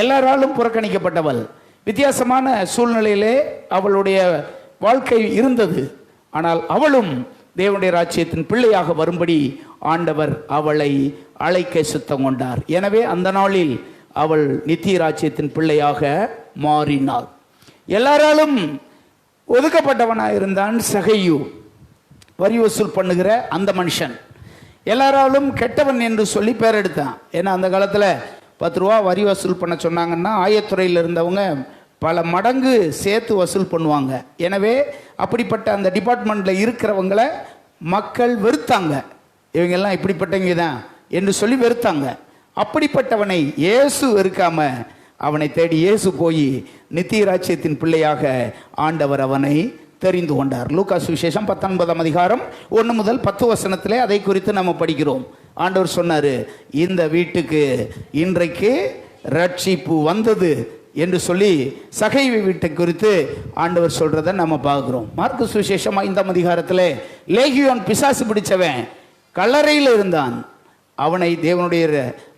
எல்லாராலும் புறக்கணிக்கப்பட்டவள். வித்தியாசமான சூழ்நிலையிலே அவளுடைய வாழ்க்கை இருந்தது. ஆனால் அவளும் தேவனுடைய ராஜ்யத்தின் பிள்ளையாக வரும்படி ஆண்டவர் அவளை அழைக்க சித்தம் கொண்டார். எனவே அந்த நாளில் அவள் நித்திய ராஜ்யத்தின் பிள்ளையாக மாறினாள். எல்லாராலும் ஒதுக்கப்பட்டவனாக இருந்தான் சகையு, வரி வசூல் பண்ணுகிற அந்த மனுஷன். எல்லாராலும் கெட்டவன் என்று சொல்லி பேர் எடுத்தான். ஏன்னா அந்த காலத்தில் 10 ரூபா வரி வசூல் பண்ண சொன்னாங்கன்னா ஆயத்துறையில் இருந்தவங்க பல மடங்கு சேர்த்து வசூல் பண்ணுவாங்க. எனவே அப்படிப்பட்ட அந்த டிபார்ட்மெண்ட்டில் இருக்கிறவங்களை மக்கள் வெறுத்தாங்க. இவங்கெல்லாம் இப்படிப்பட்டவங்க தான் என்று சொல்லி வெறுத்தாங்க. அப்படிப்பட்டவனை இயேசு வெறுக்காம அவனை தேடி இயேசு போய் நித்திய ராஜ்யத்தின் பிள்ளையாக ஆண்டவர் அவனை தெரிந்து கொண்டார். லூக்கா சுவிசேஷம் 19ஆம் அதிகாரம் 1 முதல் 10 வசனத்திலே அதை குறித்து நம்ம படிக்கிறோம். ஆண்டவர் சொன்னார், இந்த வீட்டுக்கு இன்றைக்கு ரட்சிப்பு வந்தது என்று சொல்லி சகைவி வீட்டை குறித்து ஆண்டவர் சொல்றதை நம்ம பார்க்கிறோம். மார்க்கு சுவிசேஷம் 5ஆம் அதிகாரத்தில் லேகியோன் பிசாசு பிடிச்சவன் கல்லறையில் இருந்தான். அவனை தேவனுடைய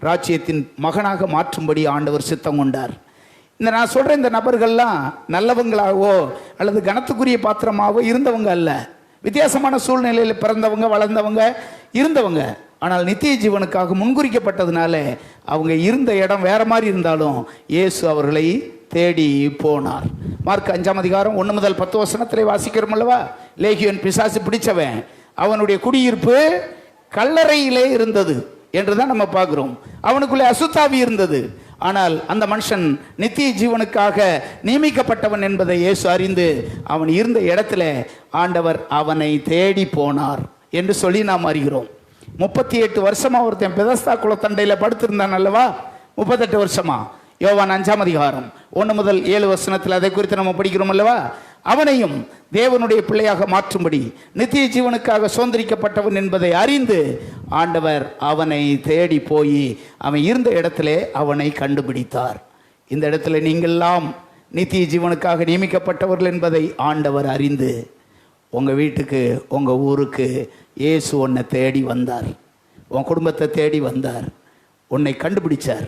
ராஜ்யத்தின் மகனாக மாற்றும்படி ஆண்டவர் சித்தம் கொண்டார். நான் சொல்ற இந்த நபர்கள்லாம் நல்லவங்களாகவோ அல்லது கனத்துக்குரிய பாத்திரமாகவோ இருந்தவங்க அல்ல. வித்தியாசமான சூழ்நிலையில் பிறந்தவங்க, வளர்ந்தவங்க, இருந்தவங்க. ஆனால் நித்திய ஜீவனுக்காக முன்குறிக்கப்பட்டதுனால அவங்க இருந்த இடம் வேற மாதிரி இருந்தாலும் இயேசு அவர்களை தேடி போனார். மார்க் 5ஆம் அதிகாரம் 1 முதல் 10 வசனத்திலே வாசிக்கிறோம் அல்லவா? லேகியோன் பிசாசு பிடிச்சவன், அவனுடைய குடியிருப்பு கல்லறையிலே இருந்தது என்றுதான் நம்ம பார்க்கிறோம். அவனுக்குள்ளே அசுத்தாவி இருந்தது. ஆனால் அந்த மனுஷன் நித்திய ஜீவனுக்காக நியமிக்கப்பட்டவன் என்பதை இயேசு அறிந்து அவன் இருந்த இடத்துல ஆண்டவர் அவனை தேடி போனார் என்று சொல்லி நாம் அறிகிறோம். 38 வருஷமா ஒருத்தன் பெதஸ்தா குளத்தண்டையில் படுத்திருந்தான் அல்லவா? 38 வருஷமா. யோவான் 5ஆம் அதிகாரம் 1 முதல் 7 வசனத்தில் அதை குறித்து நம்ம படிக்கிறோம் அல்லவா? அவனையும் தேவனுடைய பிள்ளையாக மாற்றும்படி நித்திய ஜீவனுக்காக சுதந்திரிக்கப்பட்டவன் என்பதை அறிந்து ஆண்டவர் அவனை தேடி போய் அவன் இருந்த இடத்திலே அவனை கண்டுபிடித்தார். இந்த இடத்துல நீங்கள்லாம் நித்திய ஜீவனுக்காக நியமிக்கப்பட்டவர்கள் என்பதை ஆண்டவர் அறிந்து உங்கள் வீட்டுக்கு, உங்கள் ஊருக்கு இயேசு உன்னை தேடி வந்தார். உன் குடும்பத்தை தேடி வந்தார். உன்னை கண்டுபிடிச்சார்.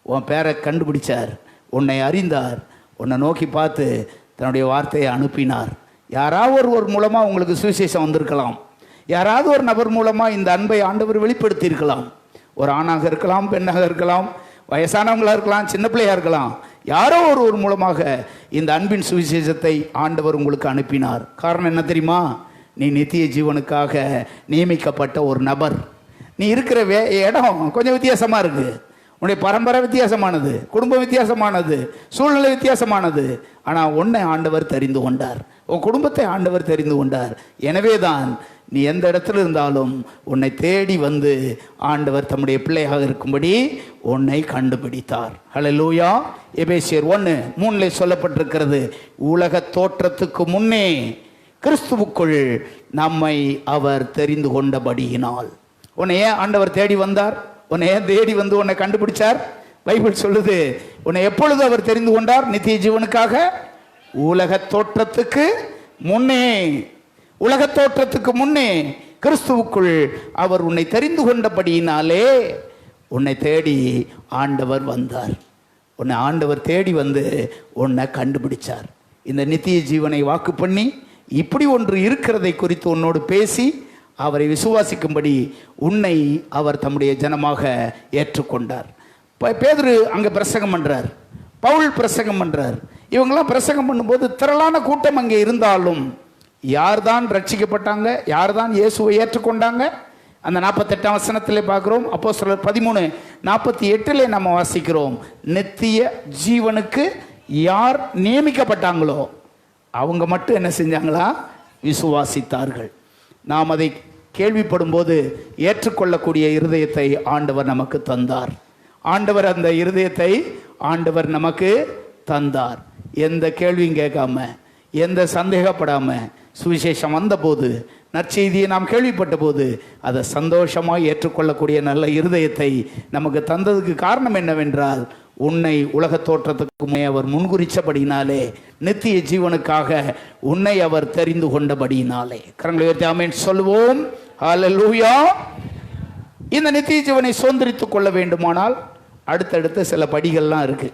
உன் பேரை கண்டுபிடிச்சார். உன்னை அறிந்தார். உன்னை நோக்கி பார்த்து தன்னுடைய வார்த்தையை அனுப்பினார். யாராவது ஒருவர் மூலமாக உங்களுக்கு சுவிசேஷம் வந்திருக்கலாம். யாராவது ஒரு நபர் மூலமாக இந்த அன்பை ஆண்டவர் வெளிப்படுத்தி இருக்கலாம். ஒரு ஆணாக இருக்கலாம், பெண்ணாக இருக்கலாம், வயசானவங்களாக இருக்கலாம், சின்ன பிள்ளையாக இருக்கலாம். யாரோ ஒருவர் மூலமாக இந்த அன்பின் சுவிசேஷத்தை ஆண்டவர் உங்களுக்கு அனுப்பினார். காரணம் என்ன தெரியுமா? நீ நித்திய ஜீவனுக்காக நியமிக்கப்பட்ட ஒரு நபர். நீ இருக்கிற இடம் கொஞ்சம் வித்தியாசமாக இருக்குது. உன்னுடைய பரம்பரை வித்தியாசமானது, குடும்பம் வித்தியாசமானது, சூழ்நிலை வித்தியாசமானது. ஆனால் உன்னை ஆண்டவர் தெரிந்து கொண்டார். உன் குடும்பத்தை ஆண்டவர் தெரிந்து கொண்டார். எனவே தான் நீ எந்த இடத்துல இருந்தாலும் உன்னை தேடி வந்து ஆண்டவர் தம்முடைய பிள்ளையாக இருக்கும்படி உன்னை கண்டுபிடித்தார். ஹல்லேலூயா. எபேசியர் 1:3 சொல்லப்பட்டிருக்கிறது, உலக தோற்றத்துக்கு முன்னே கிறிஸ்துவுக்குள் நம்மை அவர் தெரிந்து கொண்டபடியினால். உன்னை ஏன் ஆண்டவர் தேடி வந்தார்? உன்னை ஏன் தேடி வந்து உன்னை கண்டுபிடிச்சார்? பைபிள் சொல்லுது, உன்னை எப்பொழுது அவர் தெரிந்து கொண்டார்? நித்திய ஜீவனுக்காக உலக தோற்றத்துக்கு முன்னே. உலக தோற்றத்துக்கு முன்னே கிறிஸ்துவுக்குள் அவர் உன்னை தெரிந்து கொண்டபடியினாலே உன்னை தேடி ஆண்டவர் வந்தார். உன்னை ஆண்டவர் தேடி வந்து உன்னை கண்டுபிடிச்சார். இந்த நித்திய ஜீவனை வாக்கு பண்ணி இப்படி ஒன்று இருக்கிறதை குறித்து உன்னோடு பேசி அவரை விசுவாசிக்கும்படி உன்னை அவர் தம்முடைய ஜனமாக ஏற்றுக்கொண்டார். பேதுரு அங்கே பிரசங்கம் பண்ணுறார், பவுல் பிரசங்கம் பண்ணுறார். இவங்கெல்லாம் பிரசங்கம் பண்ணும்போது திரளான கூட்டம் அங்கே இருந்தாலும் யார் தான் ரட்சிக்கப்பட்டாங்க? யார் தான் இயேசுவை ஏற்றுக்கொண்டாங்க? அந்த 48ஆம் வசனத்திலே பார்க்குறோம். அப்போஸ்தலர் 13:48 நம்ம வாசிக்கிறோம், நித்திய ஜீவனுக்கு யார் நியமிக்கப்பட்டாங்களோ அவங்க மட்டும் என்ன செஞ்சாங்களா? விசுவாசித்தார்கள். நாம் அதை கேள்விப்படும் போது ஏற்றுக்கொள்ளக்கூடிய இருதயத்தை ஆண்டவர் நமக்கு தந்தார். ஆண்டவர் அந்த இருதயத்தை ஆண்டவர் நமக்கு தந்தார். எந்த கேள்வியும் கேட்காம, எந்த சந்தேகப்படாம சுவிசேஷம் வந்தபோது, நற்செய்தியை நாம் கேள்விப்பட்ட போது அதை சந்தோஷமாக ஏற்றுக்கொள்ளக்கூடிய நல்ல இருதயத்தை நமக்கு தந்ததுக்கு காரணம் என்னவென்றால், உன்னை உலக தோற்றத்துக்கு முன்னே அவர் முன்குறிச்சபடினாலே, நித்திய ஜீவனுக்காக உன்னை அவர் தெரிந்து கொண்டபடியினாலே. கரங்களை உயர்த்தி ஆமென் சொல்லுவோம். ஹல்லேலூயா. இந்த நித்திய ஜீவனை சுதந்திரித்துக் கொள்ள வேண்டுமானால் அடுத்தடுத்த சில படிகள்லாம் இருக்கு.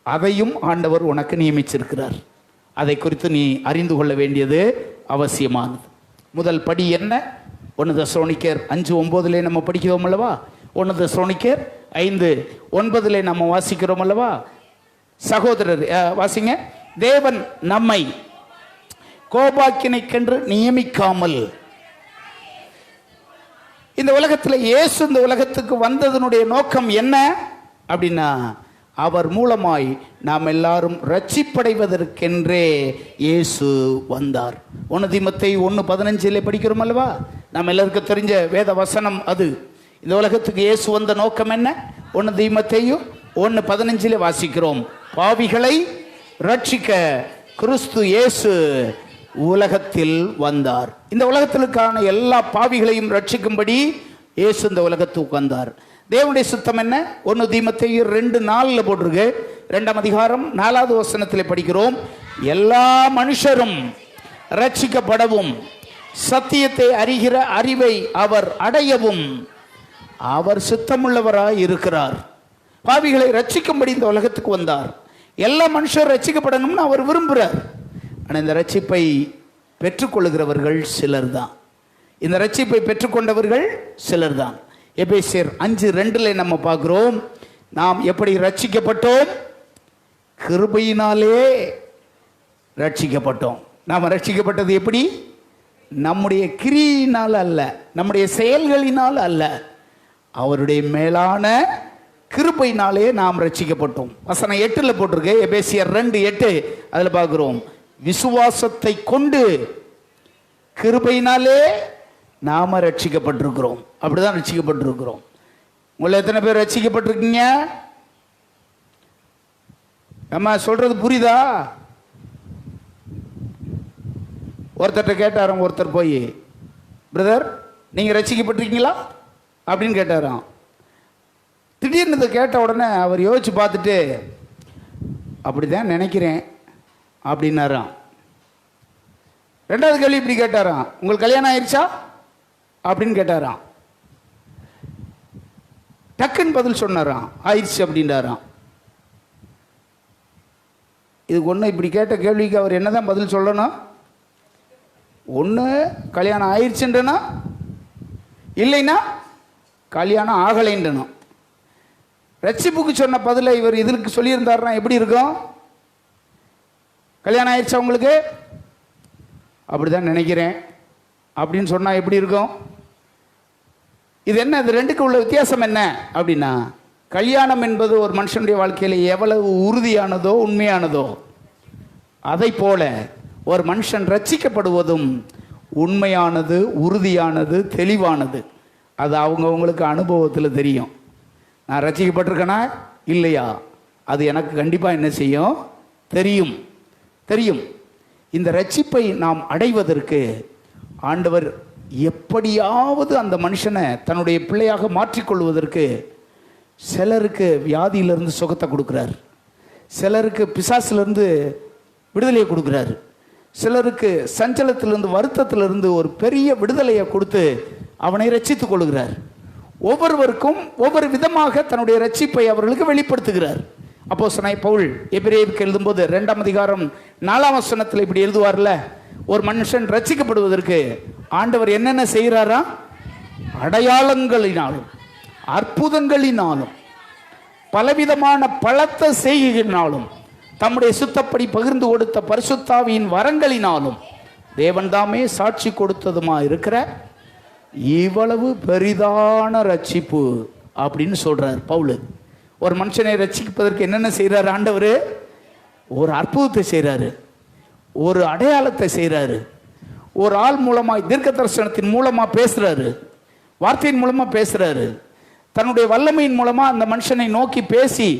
அதையும் ஆண்டவர் உனக்கு நியமிச்சிருக்கிறார். அதை குறித்து நீ அறிந்து கொள்ள வேண்டியது அவசியமானது. முதல் படி என்ன? 1 தெசலோனிக்கேயர் 5:9 நம்ம படிக்கிறோம் அல்லவா? 1 தெசலோனிக்கேயர் 5:9 நம்ம வாசிக்கிறோம் அல்லவா? சகோதரர் வாசிங்க. தேவன் நம்மை கோபாக்கினைக்கென்று நியமிக்காமல், இந்த உலகத்தில் இயேசு இந்த உலகத்துக்கு வந்ததனுடைய நோக்கம் என்ன அப்படின்னா, அவர் மூலமாய் நாம் எல்லாரும் ரட்சிப்படைவதற்கென்றே இயேசு வந்தார். 1 தீமோத்தேயு 1:15 படிக்கிறோம் அல்லவா? நம்ம எல்லாருக்கும் தெரிஞ்ச வேத வசனம் அது. இந்த உலகத்துக்கு இயேசு வந்த நோக்கம் என்ன? 1 தீமோத்தேயு 1:15 வாசிக்கிறோம். பாவிகளை ரட்சிக்க கிறிஸ்து இயேசு உலகத்தில் வந்தார். இந்த உலகத்திற்கான எல்லா பாவிகளையும் ரட்சிக்கும்படி இயேசு இந்த உலகத்துக்கு வந்தார். தேவனுடைய சுத்தம் என்ன? 1 தீமோத்தேயு 2:4 போட்டிருக்கு. 2ஆம் அதிகாரம் 4வது வசனத்தில் படிக்கிறோம். எல்லா மனுஷரும் ரட்சிக்கப்படவும் சத்தியத்தை அறிகிற அறிவை அவர் அடையவும் அவர் சுத்தமுள்ளவராய் இருக்கிறார். பாவிகளை ரட்சிக்கும்படி இந்த உலகத்துக்கு வந்தார். எல்லா மனுஷரும் ரட்சிக்கப்படணும்னு அவர் விரும்புகிறார். ஆனால் இந்த ரட்சிப்பை பெற்றுக்கொள்கிறவர்கள் சிலர் தான். இந்த ரட்சிப்பை பெற்றுக்கொண்டவர்கள் சிலர் தான். எபேசியர் 5:2 நம்ம பார்க்கிறோம். நாம் எப்படி ரட்சிக்கப்பட்டோம்? கிருபையினாலே ரட்சிக்கப்பட்டோம். நாம் ரட்சிக்கப்பட்டது எப்படி? நம்முடைய கிரியினால் அல்ல, நம்முடைய செயல்களினால் அல்ல, அவருடைய மேலான கிருபையினாலே நாம் ரட்சிக்கப்பட்டோம். வசனம் 8 போட்டிருக்கு. எபேசியர் 2:8 அதில் பார்க்கிறோம். விசுவாசத்தை கொண்டு கிருபையினாலே நாம ரட்சிக்கப்பட்டிருக்கிறோம். அப்படிதான் ரட்சிக்கப்பட்டிருக்கிறோம். உங்களை எத்தனை பேர் ரட்சிக்கப்பட்டிருக்கீங்க? அம்மா சொல்றது புரியுதா? ஒருத்தர்கிட்ட கேட்டாராம் ஒருத்தர் போய், பிரதர் நீங்கள் ரட்சிக்கப்பட்டிருக்கீங்களா அப்படின்னு கேட்டாராம். திடீர்னு இதை கேட்ட உடனே அவர் யோசிச்சு பார்த்துட்டு, அப்படிதான் நினைக்கிறேன் அப்படின்னாராம். 2வது கேள்வி இப்படி கேட்டாராம், உங்களுக்கு கல்யாணம் ஆயிடுச்சா அப்படின்னு கேட்டாராம். டக்குன்னு பதில் சொன்னாராம், ஆயிடுச்சு அப்படின்றாராம். இதுக்கு ஒன்று இப்படி கேட்ட கேள்விக்கு அவர் என்ன தான் பதில் சொல்லணும்? ஒன்று கல்யாணம் ஆயிடுச்சுன்றனா, இல்லைன்னா கல்யாணம் ஆகலைன்றனும். ரட்சிப்புக்கு சொன்ன பதிலை இவர் இதற்கு சொல்லியிருந்தாருன்னா எப்படி இருக்கும்? கல்யாணம் ஆயிடுச்சா உங்களுக்கு? அப்படிதான் நினைக்கிறேன் அப்படின்னு சொன்னால் எப்படி இருக்கும்? இது என்ன, இது ரெண்டுக்கு உள்ள வித்தியாசம் என்ன அப்படின்னா, கல்யாணம் என்பது ஒரு மனுஷனுடைய வாழ்க்கையில் எவ்வளவு உறுதியானதோ உண்மையானதோ, அதை போல ஒரு மனுஷன் ரட்சிக்கப்படுவதும் உண்மையானது, உறுதியானது, தெளிவானது. அது அவங்கவுங்களுக்கு அனுபவத்தில் தெரியும். நான் ரட்சிக்கப்பட்டிருக்கேனா இல்லையா, அது எனக்கு கண்டிப்பாக என்ன செய்யும்? தெரியும். இந்த ரட்சிப்பை நாம் அடைவதற்கு ஆண்டவர் எப்படியாவது அந்த மனுஷனை தன்னுடைய பிள்ளையாக மாற்றிக்கொள்வதற்கு சிலருக்கு வியாதியிலிருந்து சுகத்தை கொடுக்குறார், சிலருக்கு பிசாசிலிருந்து விடுதலையை கொடுக்குறாரு, சிலருக்கு சஞ்சலத்திலிருந்து வருத்தத்திலிருந்து ஒரு பெரிய விடுதலையை கொடுத்து அவனை ரட்சித்துக் கொள்கிறார். ஒவ்வொருவருக்கும் ஒவ்வொரு விதமாக தன்னுடைய ரட்சிப்பை அவர்களுக்கு வெளிப்படுத்துகிறார். அப்போஸ்தலனாகிய பவுல் எபிரேயருக்கு எழுதும்போது 2ஆம் அதிகாரம் 4ஆம் வசனத்தில் இப்படி எழுதுவார்ல, ஒரு மனுஷன் ரட்சிக்கப்படுவதற்கு ஆண்டவர் என்னென்ன செய்கிறாரா? அடையாளங்களினாலும் அற்புதங்களினாலும் பலவிதமான பலத்த செய்கைகளினாலும் தம்முடைய சுத்தப்படி பகிர்ந்து கொடுத்த பரிசுத்தாவியின் வரங்களினாலும் தேவன் தாமே சாட்சி கொடுத்ததுமா இருக்கிற இவ்வளவு பெரிதான ரட்சிப்பு அப்படின்னு சொல்றார் பவுல். ஒரு மனுஷனை ரட்சிப்பதற்கு என்னென்ன செய்கிறார் ஆண்டவர்? ஒரு அற்புதத்தை செய்கிறாரு, ஒரு அடையாளத்தை செய்கிறாரு, ஒரு ஆள் மூலமாக தீர்க்க தரிசனத்தின் மூலமாக பேசுகிறாரு, வார்த்தையின் மூலமாக பேசுகிறாரு, தன்னுடைய வல்லமையின் மூலமாக அந்த மனுஷனை நோக்கி பேசி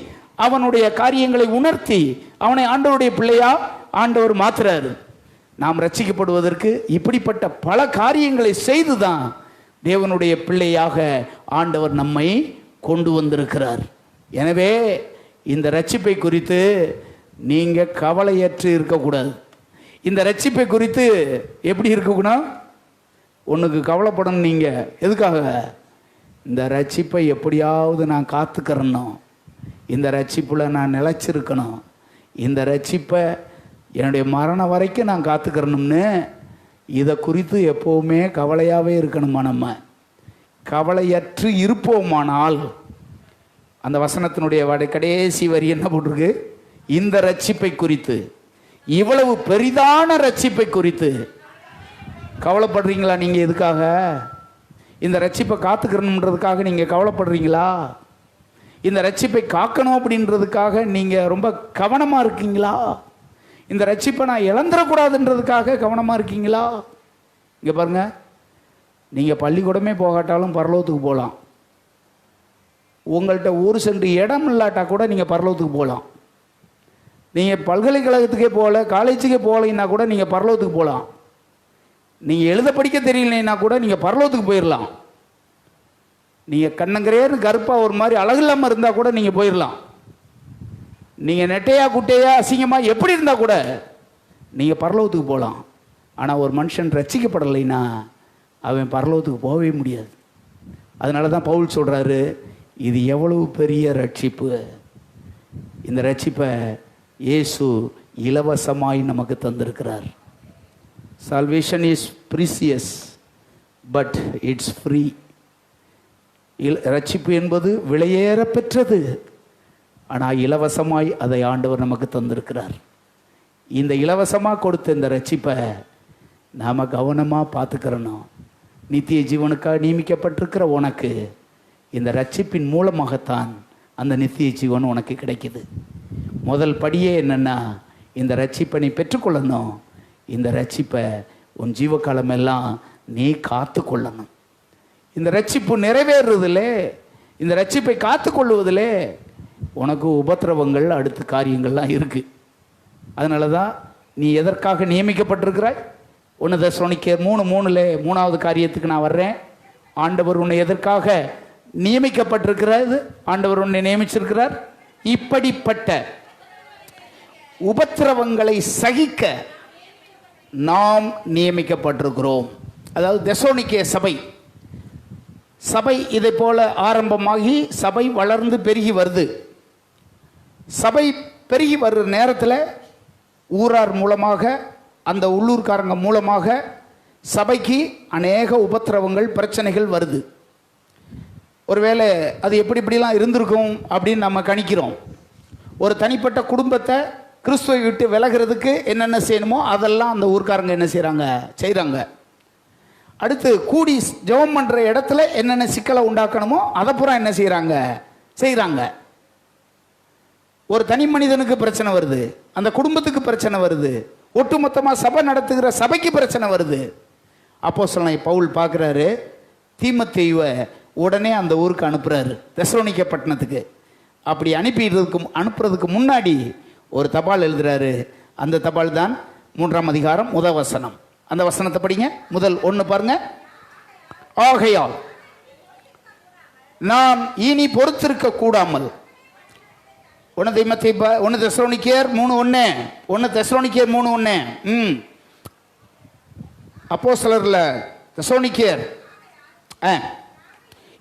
அவனுடைய காரியங்களை உணர்த்தி அவனை ஆண்டவருடைய பிள்ளையா ஆண்டவர் மாத்துறாரு. நாம் ரட்சிக்கப்படுவதற்கு இப்படிப்பட்ட பல காரியங்களை செய்துதான் தேவனுடைய பிள்ளையாக ஆண்டவர் நம்மை கொண்டு வந்திருக்கிறார். எனவே இந்த ரட்சிப்பை குறித்து நீங்கள் கவலையற்று இருக்கக்கூடாது. இந்த ரட்சிப்பை குறித்து எப்படி இருக்கக்கூடாது? ஒன்றுக்கு கவலைப்படணும். நீங்கள் எதுக்காக? இந்த ரட்சிப்பை எப்படியாவது நான் காத்துக்கிறணும், இந்த ரட்சிப்பில் நான் நிலைச்சிருக்கணும், இந்த ரட்சிப்பை என்னுடைய மரணம் வரைக்கும் நான் காத்துக்கிறணும்னு இதை குறித்து எப்போவுமே கவலையாகவே இருக்கணுமா? நம்ம கவலையற்று இருப்போமானால் அந்த வசனத்தினுடைய கடைசி வரி என்ன போட்டிருக்கு? இந்த ரட்சிப்பை குறித்து, இவ்வளவு பெரிதான ரட்சிப்பை குறித்து கவலைப்படுறீங்களா? நீங்கள் எதுக்காக? இந்த ரட்சிப்பை காத்துக்கிறணுன்றதுக்காக நீங்கள் கவலைப்படுறீங்களா? இந்த ரட்சிப்பை காக்கணும் அப்படின்றதுக்காக நீங்கள் ரொம்ப கவனமாக இருக்கீங்களா? இந்த ரட்சிப்பை நான் இழந்துடக்கூடாதுன்றதுக்காக கவனமாக இருக்கீங்களா? இங்கே பாருங்க, நீங்கள் பள்ளிக்கூடமே போகாட்டாலும் பரலோகத்துக்கு போகலாம். உங்கள்கிட்ட ஒரு சென்று இடம் இல்லாட்டா கூட நீங்கள் பரலோகத்துக்கு போகலாம். நீங்கள் பல்கலைக்கழகத்துக்கே போகல, காலேஜுக்கே போகலைன்னா கூட நீங்கள் பரலோகத்துக்கு போகலாம். நீங்கள் எழுத படிக்க தெரியலைன்னா கூட நீங்கள் பரலோகத்துக்கு போயிடலாம். நீங்கள் கண்ணங்கரேன்னு கருப்பாக ஒரு மாதிரி அழகில்லாமல் இருந்தால் கூட நீங்கள் போயிடலாம். நீங்கள் நெட்டையா குட்டையா அசிங்கமாக எப்படி இருந்தால் கூட நீங்கள் பரலோகத்துக்கு போகலாம். ஆனால் ஒரு மனுஷன் ரட்சிக்கப்படலைன்னா அவன் பரலோகத்துக்கு போகவே முடியாது. அதனால தான் பவுல் சொல்கிறாரு, இது எவ்வளவு பெரிய ரட்சிப்பு. இந்த ரட்சிப்பை இயேசு இலவசமாய் நமக்கு தந்திருக்கிறார். Salvation is precious but it's free. ரட்சிப்பு என்பது விலையேற பெற்றது, ஆனால் இலவசமாய் அதை ஆண்டவர் நமக்கு தந்திருக்கிறார். இந்த இலவசமாக கொடுத்த இந்த ரட்சிப்பை நாம் கவனமாக பார்த்துக்கிறணும். நித்திய ஜீவனுக்காக நியமிக்கப்பட்டிருக்கிற உனக்கு இந்த ரட்சிப்பின் மூலமாகத்தான் அந்த நித்திய ஜீவன் உனக்கு கிடைக்குது. முதல் படியே என்னென்னா, இந்த ரட்சிப்பை நீ பெற்றுக்கொள்ளணும். இந்த ரட்சிப்பை உன் ஜீவகாலமெல்லாம் நீ காத்து கொள்ளணும். இந்த ரட்சிப்பு நிறைவேறுவதிலே, இந்த ரட்சிப்பை காத்து கொள்வதிலே உனக்கு உபத்திரவங்கள் அடுத்த காரியங்கள்லாம் இருக்குது. அதனால தான் நீ எதற்காக நியமிக்கப்பட்டிருக்கிறாய். 1 தெசலோனிக்கேயர் 3:3 மூணாவது காரியத்துக்கு நான் வர்றேன். ஆண்டவர் உன்னை எதற்காக நியமிக்கப்பட்டிருக்கிறது, ஆண்டவர் உன்னை நியமிச்சிருக்கிறார். இப்படிப்பட்ட உபத்திரவங்களை சகிக்க நாம் நியமிக்கப்பட்டிருக்கிறோம். அதாவது தெசலோனிக்கே சபை இதை போல ஆரம்பமாகி சபை வளர்ந்து பெருகி வருது. சபை பெருகி வர்ற நேரத்தில் ஊரார் மூலமாக, அந்த உள்ளூர்காரங்க மூலமாக சபைக்கு அநேக உபத்திரவங்கள் பிரச்சனைகள் வருது. ஒருவேளை அது எப்படி இருந்திருக்கும் அப்படின்னு நம்ம கணிக்கிறோம். ஒரு தனிப்பட்ட குடும்பத்தை கிறிஸ்துவை விட்டு விலகிறதுக்கு என்னென்ன செய்யணுமோ அதெல்லாம் அந்த ஊர்க்காரங்க என்ன செய்கிறாங்க. அடுத்து கூடி ஜெபம் பண்ணுற இடத்துல என்னென்ன சிக்கலை உண்டாக்கணுமோ அதை பூரா என்ன செய்கிறாங்க. ஒரு தனி மனிதனுக்கு பிரச்சனை வருது, அந்த குடும்பத்துக்கு பிரச்சனை வருது, ஒட்டுமொத்தமாக சபை நடத்துகிற சபைக்கு பிரச்சனை வருது. அப்போஸ்தலனாகிய பவுல் பார்க்குறாரு, தீமோத்தேயுவை உடனே அந்த ஊருக்கு அனுப்புகிறாரு, தெசலோனிக்கே பட்டணத்துக்கு. அப்படி அனுப்புறதுக்கு முன்னாடி ஒரு தபால் எழுதுறாரு. அந்த தபால் தான் 3ஆம் அதிகாரம் 1 வசனம். அந்த வசனத்தை படிங்க. முதல் 1 பாருங்க. ஆகையால் நாம் இனி பொறுத்திருக்க கூடாமல், 1 தெசலோனிக்கேயர் 3:1 அப்போஸ்தலர்ல தெசலோனிக்கேயர்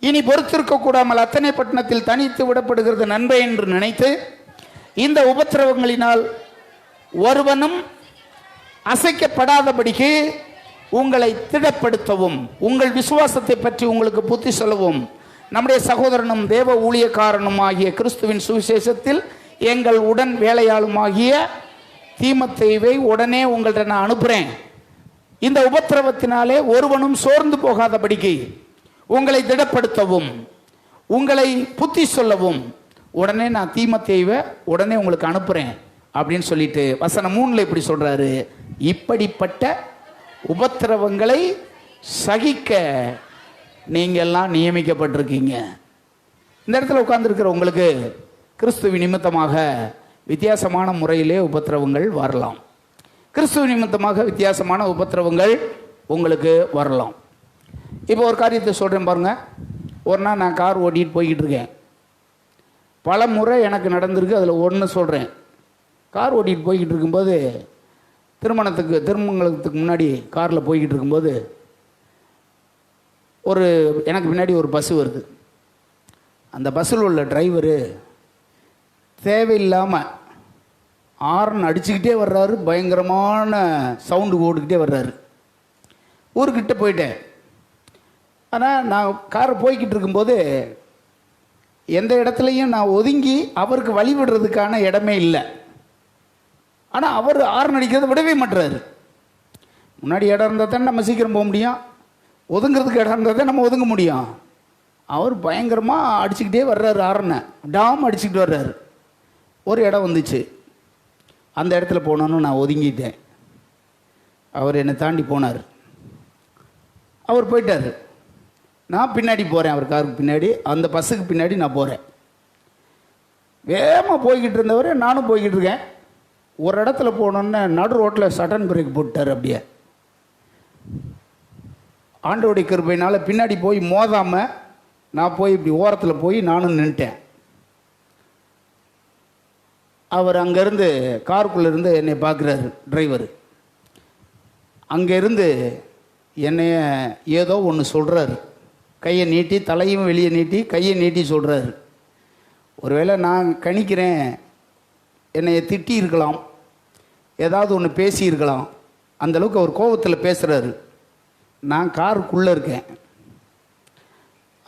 இனி பொறுத்திருக்க கூடாமல் அத்தனை பட்டணத்தில் தனித்து விடப்படுகிறது நன்மை என்று நினைத்து இந்த உபத்திரவங்களினால் ஒருவனும் அசைக்கப்படாதபடிக்கு உங்களை திடப்படுத்தவும், உங்கள் விசுவாசத்தை பற்றி உங்களுக்கு புத்தி சொல்லவும், நம்முடைய சகோதரனும் தேவ ஊழியக்காரனும் ஆகிய கிறிஸ்துவின் சுவிசேஷத்தில் எங்கள் உடன் வேலையாளுமாகிய தீமோத்தேயுவை உடனே உங்கள்கிட்ட நான் அனுப்புகிறேன். இந்த உபத்திரவத்தினாலே ஒருவனும் சோர்ந்து போகாதபடிக்கு உங்களை திடப்படுத்தவும், உங்களை புத்தி சொல்லவும் உடனே நான் தீமோத்தேயுவை உடனே உங்களுக்கு அனுப்புகிறேன் அப்படின்னு சொல்லிட்டு வசனம் 3 இப்படி சொல்கிறாரு, இப்படிப்பட்ட உபத்திரவங்களை சகிக்க நீங்கள்லாம் நியமிக்கப்பட்டிருக்கீங்க. இந்த இடத்துல உட்கார்ந்துருக்கிற உங்களுக்கு கிறிஸ்துவ நிமித்தமாக வித்தியாசமான முறையிலே உபத்திரவங்கள் வரலாம். கிறிஸ்துவ நிமித்தமாக வித்தியாசமான உபத்திரவங்கள் உங்களுக்கு வரலாம். இப்போ ஒரு காரியத்தை சொல்கிறேன் பாருங்க. ஒரு நாள் நான் கார் ஓட்டிகிட்டு போய்கிட்டு இருக்கேன். பல முறை எனக்கு நடந்திருக்கு. அதில் ஒன்று சொல்கிறேன். கார் ஓட்டிகிட்டு போய்கிட்டு இருக்கும்போது, திருமணத்துக்கு முன்னாடி காரில் போய்கிட்டு இருக்கும்போது எனக்கு பின்னாடி ஒரு பஸ்ஸு வருது. அந்த பஸ்ஸில் உள்ள டிரைவரு தேவையில்லாமல் ஹார்ன் அடிச்சுக்கிட்டே வர்றாரு. பயங்கரமான சவுண்டு ஓடிக்கிட்டே வர்றாரு. ஊருக்கிட்ட போயிட்டேன். ஆனால் நான் காரை போய்கிட்டு இருக்கும்போது எந்த இடத்துலையும் நான் ஒதுங்கி அவருக்கு வழி விடுறதுக்கான இடமே இல்லை. ஆனால் அவர் ஹார்ன் அடிக்கிறத விடவே மாட்டுறாரு. முன்னாடி இடம் இருந்தால் தானே நம்ம சீக்கிரம் போக முடியும். ஒதுங்கிறதுக்கு இடம் இருந்தால் தான் நம்ம ஒதுங்க முடியும். அவர் பயங்கரமாக அடிச்சுக்கிட்டே வர்றாரு. ஹார்னை அடிச்சுக்கிட்டு வர்றாரு. ஒரு இடம் வந்துச்சு. அந்த இடத்துல போனோன்னு நான் ஒதுங்கிட்டேன். அவர் என்னை தாண்டி போனார். அவர் போயிட்டார். நான் பின்னாடி போகிறேன், அவர் காருக்கு பின்னாடி, அந்த பஸ்ஸுக்கு பின்னாடி நான் போகிறேன். வேகமாக போய்கிட்டு இருந்தவர், நானும் போய்கிட்டு இருக்கேன். ஒரு இடத்துல போனோன்னே நடு ரோட்டில் சடன் பிரேக் போட்டார். அப்படியே ஆண்டோடைய கிருபையினால் பின்னாடி போய் மோதாமல் நான் போய் இப்படி ஓரத்தில் போய் நானும் நின்ட்டேன். அவர் அங்கேருந்து காருக்குள்ளேருந்து என்னை பார்க்குறாரு டிரைவர். அங்கேருந்து என்னைய ஏதோ ஒன்று சொல்கிறாரு. கையை நீட்டி, தலையும் வெளியே நீட்டி, கையை நீட்டி சொல்கிறாரு. ஒருவேளை நான் கணிக்கிறேன், என்னைய திட்டி இருக்கலாம், ஏதாவது ஒன்று பேசியிருக்கலாம். அந்தளவுக்கு அவர் கோபத்தில் பேசுகிறாரு. நான் காருக்குள்ளே இருக்கேன்.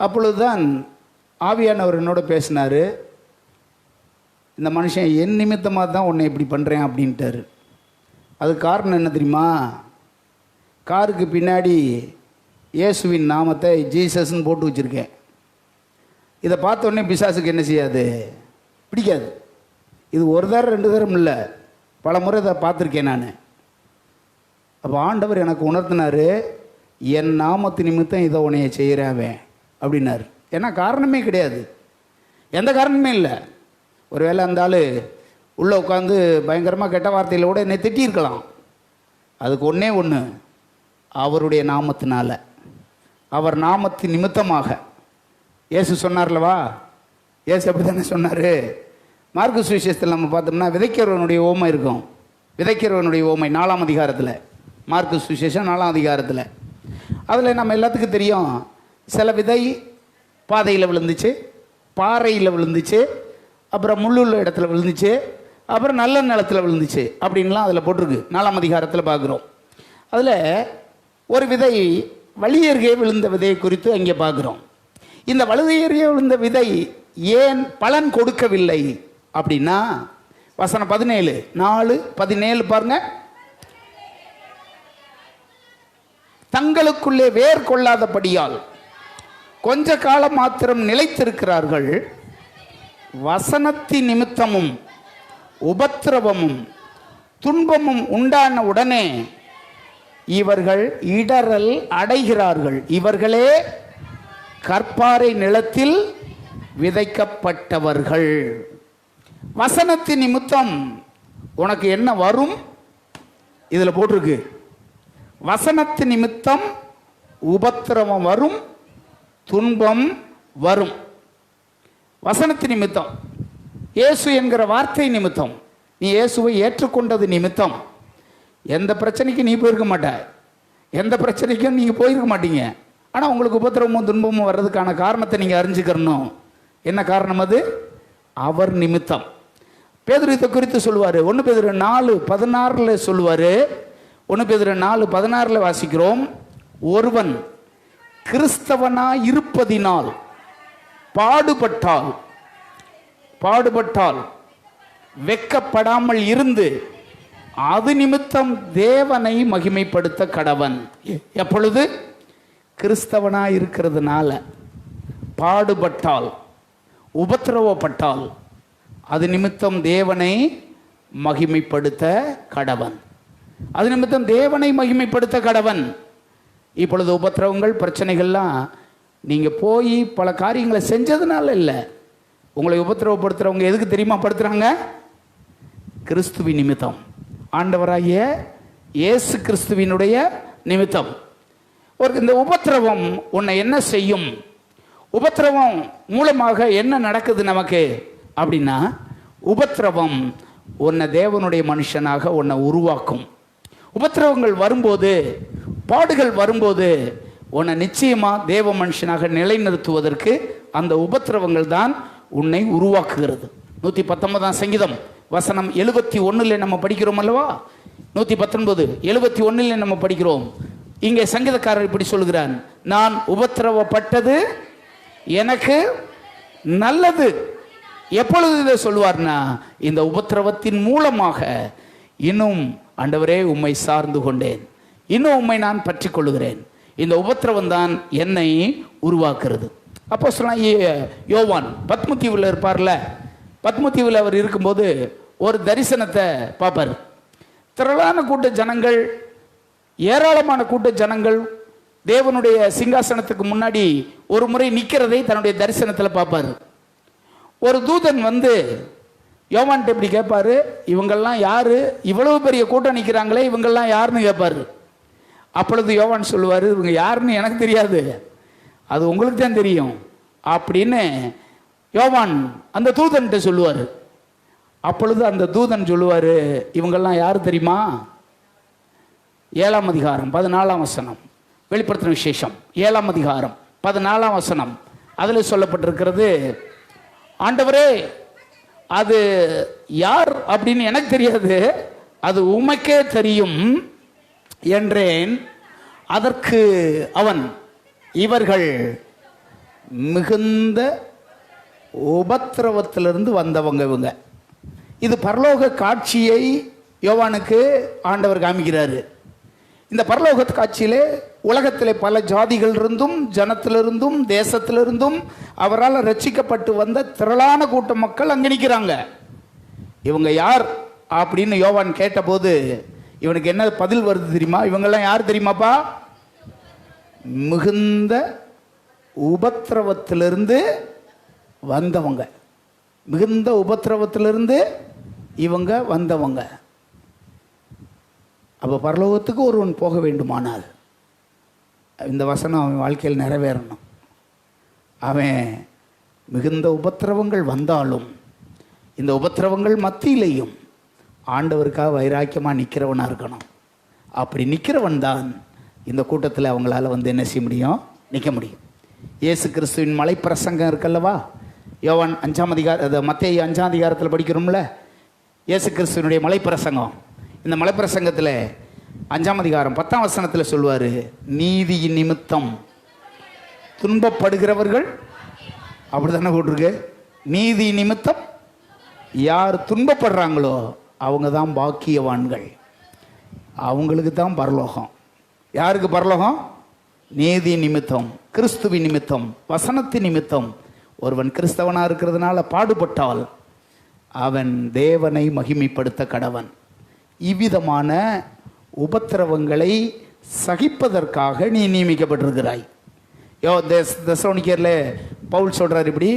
அப்பொழுதுதான் ஆவியானவர் என்னோட பேசினார். இந்த மனுஷன் என் நிமித்தமாக தான் உன்னை இப்படி பண்ணுறேன் அப்படின்ட்டார். அது காரணம் என்ன தெரியுமா? காருக்கு பின்னாடி இயேசுவின் நாமத்தை ஜீசஸ்ன்னு போட்டு வச்சுருக்கேன். இதை பார்த்தோன்னே பிசாசுக்கு என்ன செய்யாது? பிடிக்காது. இது ஒரு தரம் ரெண்டு தரம் இல்லை, பல முறை இதை பார்த்துருக்கேன் நான். அப்போ ஆண்டவர் எனக்கு உணர்த்தினார், என் நாமத்து நிமித்தம் இதை உன்னைய செய்கிறாவே அப்படின்னாரு. ஏன்னா காரணமே கிடையாது, எந்த காரணமே இல்லை. ஒருவேளை அந்த ஆள் உள்ளே உட்காந்து பயங்கரமாக கெட்ட வார்த்தையில் கூட என்னை திட்டியிருக்கலாம். அதுக்கு ஒன்றே ஒன்று, அவருடைய நாமத்தினால, அவர் நாமத்து நிமித்தமாக. இயேசு சொன்னார்லவா, இயேசு அப்படி தானே சொன்னார். மார்க்கு சுவிசேஷத்தில் நம்ம பார்த்தோம்னா விதைக்கிறவனுடைய ஓமை இருக்கும். விதைக்கிறவனுடைய ஓமை 4ஆம் அதிகாரத்தில், மார்க்கு சுவிசேஷம் 4ஆம் அதிகாரத்தில். அதில் நம்ம எல்லாத்துக்கும் தெரியும், சில விதை பாதையில் விழுந்துச்சு, பாறையில் விழுந்துச்சு, அப்புறம் முள்ளுள்ள இடத்துல விழுந்துச்சு, அப்புறம் நல்ல நிலத்தில் விழுந்துச்சு அப்படின்லாம் அதில் போட்டிருக்கு. 4ஆம் அதிகாரத்தில் பார்க்குறோம். அதில் ஒரு விதை வழியருகே விழுந்த விதையை குறித்து அங்கே பார்க்குறோம். இந்த வழியருகே விழுந்த விதை ஏன் பலன் கொடுக்கவில்லை அப்படின்னா, வசனம் 17, 4:17 பாருங்க. தங்களுக்குள்ளே வேர் கொள்ளாதபடியால் கொஞ்ச காலம் மாத்திரம் நிலைத்திருக்கிறார்கள். வசனத்தின் நிமித்தமும் உபத்திரவமும் துன்பமும் உண்டான உடனே இவர்கள் இடறல் அடைகிறார்கள். இவர்களே கற்பாறை நிலத்தில் விதைக்கப்பட்டவர்கள். வசனத்தின் நிமித்தம் உனக்கு என்ன வரும்? இதில் போட்டிருக்கு, வசனத்தின் நிமித்தம் உபத்திரவம் வரும், துன்பம் வரும். வசனத்தின் நிமித்தம், இயேசு என்கிற வார்த்தை நிமித்தம், நீ இயேசுவை ஏற்றுக்கொண்டது நிமித்தம் எந்த பிரச்சனைக்கும் நீ போயிருக்க மாட்ட, எந்த பிரச்சனைக்கும் நீங்கள் போயிருக்க மாட்டீங்க. ஆனால் உங்களுக்கு உபத்திரவமும் துன்பமும் வர்றதுக்கான காரணத்தை நீங்கள் அறிஞ்சுக்கிறணும். என்ன காரணம் அது? அவர் நிமித்தம். பேதுரு இதை குறித்து சொல்லுவார். 1 பேதுரு 4:16 சொல்லுவார். 1 பேதுரு 4:16 வாசிக்கிறோம். ஒருவன் கிறிஸ்தவனாய் இருப்பதினால் பாடுபட்டால் வெட்கப்படாமல் இருந்து அது நிமித்தம் தேவனை மகிமைப்படுத்த கடவன். எப்பொழுது? கிறிஸ்தவனாய் இருக்கிறதுனால பாடுபட்டால், உபத்திரவப்பட்டால் அது நிமித்தம் தேவனை மகிமைப்படுத்த கடவன். அது நிமித்தம் தேவனை மகிமைப்படுத்த கடவன். இப்பொழுது உபத்திரவங்கள், பிரச்சனைகள்லாம் நீங்கள் போய் பல காரியங்களை செஞ்சதுனால இல்லை. உங்களை உபத்திரவப்படுத்துகிறவங்க எதுக்கு தெரியுமா படுத்துகிறாங்க? கிறிஸ்துவின் நிமித்தம், ஆண்டவராகிய இயேசு கிறிஸ்துவினுடைய நிமித்தம். இந்த உபத்திரவம் உன்னை என்ன செய்யும்? உபத்திரவம் மூலமாக என்ன நடக்குது நமக்கு அப்படின்னா, உபத்திரவம் உன்னை தேவனுடைய மனுஷனாக உன்னை உருவாக்கும். உபத்திரவங்கள் வரும்போது, பாடுகள் வரும்போது உன்னை நிச்சயமாக தேவ மனுஷனாக நிலைநிறுத்துவதற்கு அந்த உபத்திரவங்கள் தான் உன்னை உருவாக்குகிறது. 119ஆம் சங்கீதம் வசனம் 71 நம்ம படிக்கிறோம் அல்லவா? 119, 71 நம்ம படிக்கிறோம். இங்கே சங்கீதக்காரர் இப்படி சொல்கிறான், நான் உபத்திரவப்பட்டது எனக்கு நல்லது. எப்பொழுது இதை சொல்வார்னா, இந்த உபத்திரவத்தின் மூலமாக இன்னும் ஆண்டவரே உம்மை சார்ந்து கொண்டேன், இன்னும் உம்மை நான் பற்றி கொள்ளுகிறேன். இந்த உபத்திரவம் தான் என்னை உருவாக்குறது. அப்போ சொல்லலாம், யோவான் பத்மதீவில் இருப்பார்ல, பத்மதீவில் அவர் இருக்கும்போது ஒரு தரிசனத்தை பார்ப்பார். திரளான கூட்ட ஜனங்கள், ஏராளமான கூட்ட ஜனங்கள் தேவனுடைய சிங்காசனத்துக்கு முன்னாடி ஒரு முறை நிற்கிறதை தன்னுடைய தரிசனத்தில் பார்ப்பார். ஒரு தூதன் வந்து யோவான்கிட்ட இப்படி கேட்பாரு, இவங்கெல்லாம் யாரு, இவ்வளவு பெரிய கூட்டம் நிற்கிறாங்களே, இவங்கெல்லாம் யாருன்னு கேட்பாரு. அப்பொழுது யோவான் சொல்லுவார், இவங்க யாருன்னு எனக்கு தெரியாது, அது உங்களுக்கு தான் தெரியும் அப்படின்னு யோவான் அந்த தூதன்கிட்ட சொல்லுவார். அப்பொழுது அந்த தூதன் சொல்லுவார், இவங்கெல்லாம் யார் தெரியுமா? 7ஆம் அதிகாரம் 14ஆம் வசனம், வெளிப்படுத்தின விசேஷம் 7ஆம் அதிகாரம் 14ஆம் வசனம். அதில் சொல்லப்பட்டிருக்கிறது, ஆண்டவரே அது யார் அப்படின்னு எனக்கு தெரியாது, அது உமக்கே தெரியும் என்றேன். அதற்கு அவன், இவர்கள் மிகுந்த உபத்திரவத்திலிருந்து வந்தவங்க இவங்க. இது பரலோக காட்சியை யோவானுக்கு ஆண்டவர் காமிக்கிறாரு. இந்த பரலோக காட்சியிலே உலகத்திலே பல ஜாதிகள் இருந்தும் ஜனத்திலிருந்தும் தேசத்திலிருந்தும் அவரால் ரட்சிக்கப்பட்டு வந்த திரளான கூட்ட மக்கள் அங்கே நிற்கிறாங்க. இவங்க யார் அப்படின்னு யோவான் கேட்டபோது இவனுக்கு என்ன பதில் வருது தெரியுமா? இவங்கெல்லாம் யார் தெரியுமாப்பா? மிகுந்த உபத்திரவத்திலிருந்து வந்தவங்க. மிகுந்த உபத்திரவத்திலிருந்து இவங்க வந்தவங்க. அப்போ பரலோகத்துக்கு ஒருவன் போக வேண்டுமானால் இந்த வசனம் அவன் வாழ்க்கையில் நிறைவேறணும். அவன் மிகுந்த உபத்திரவங்கள் வந்தாலும் இந்த உபத்திரவங்கள் மத்தியிலையும் ஆண்டவருக்காக வைராக்கியமாக நிற்கிறவனாக இருக்கணும். அப்படி நிற்கிறவன் தான் இந்த கூட்டத்தில் அவங்களால வந்து என்ன செய்ய முடியும்? நிற்க முடியும். இயேசு கிறிஸ்துவின் மலைப்பிரசங்கம் இருக்கல்லவா, யோவான் 5ஆம் அதிகாரம், மத்தேயு 5ஆம் அதிகாரத்தில் படிக்கிறோம்ல, இயேசு கிறிஸ்துவனுடைய மலைப்பிரசங்கம். இந்த மலைப்பிரசங்கத்தில் 5ஆம் அதிகாரம் 10ஆம் வசனத்தில் சொல்வார், நீதியின் நிமித்தம் துன்பப்படுகிறவர்கள், அப்படி தானே போட்டிருக்கு, நீதி நிமித்தம் யார் துன்பப்படுறாங்களோ அவங்க தான் பாக்கியவான்கள், அவங்களுக்கு தான் பரலோகம். யாருக்கு பரலோகம்? நீதி நிமித்தம், கிறிஸ்துவின் நிமித்தம், வசனத்தின் நிமித்தம் ஒருவன் கிறிஸ்தவனாக இருக்கிறதுனால பாடுபட்டால் அவன் தேவனை மகிமைப்படுத்த கடவன். இவ்விதமான உபத்திரவங்களை சகிப்பதற்காக நீ நியமிக்கப்பட்டிருக்கிறாய். தெசலோனிக்கேரில் பவுல் சொல்கிறார் இப்படி,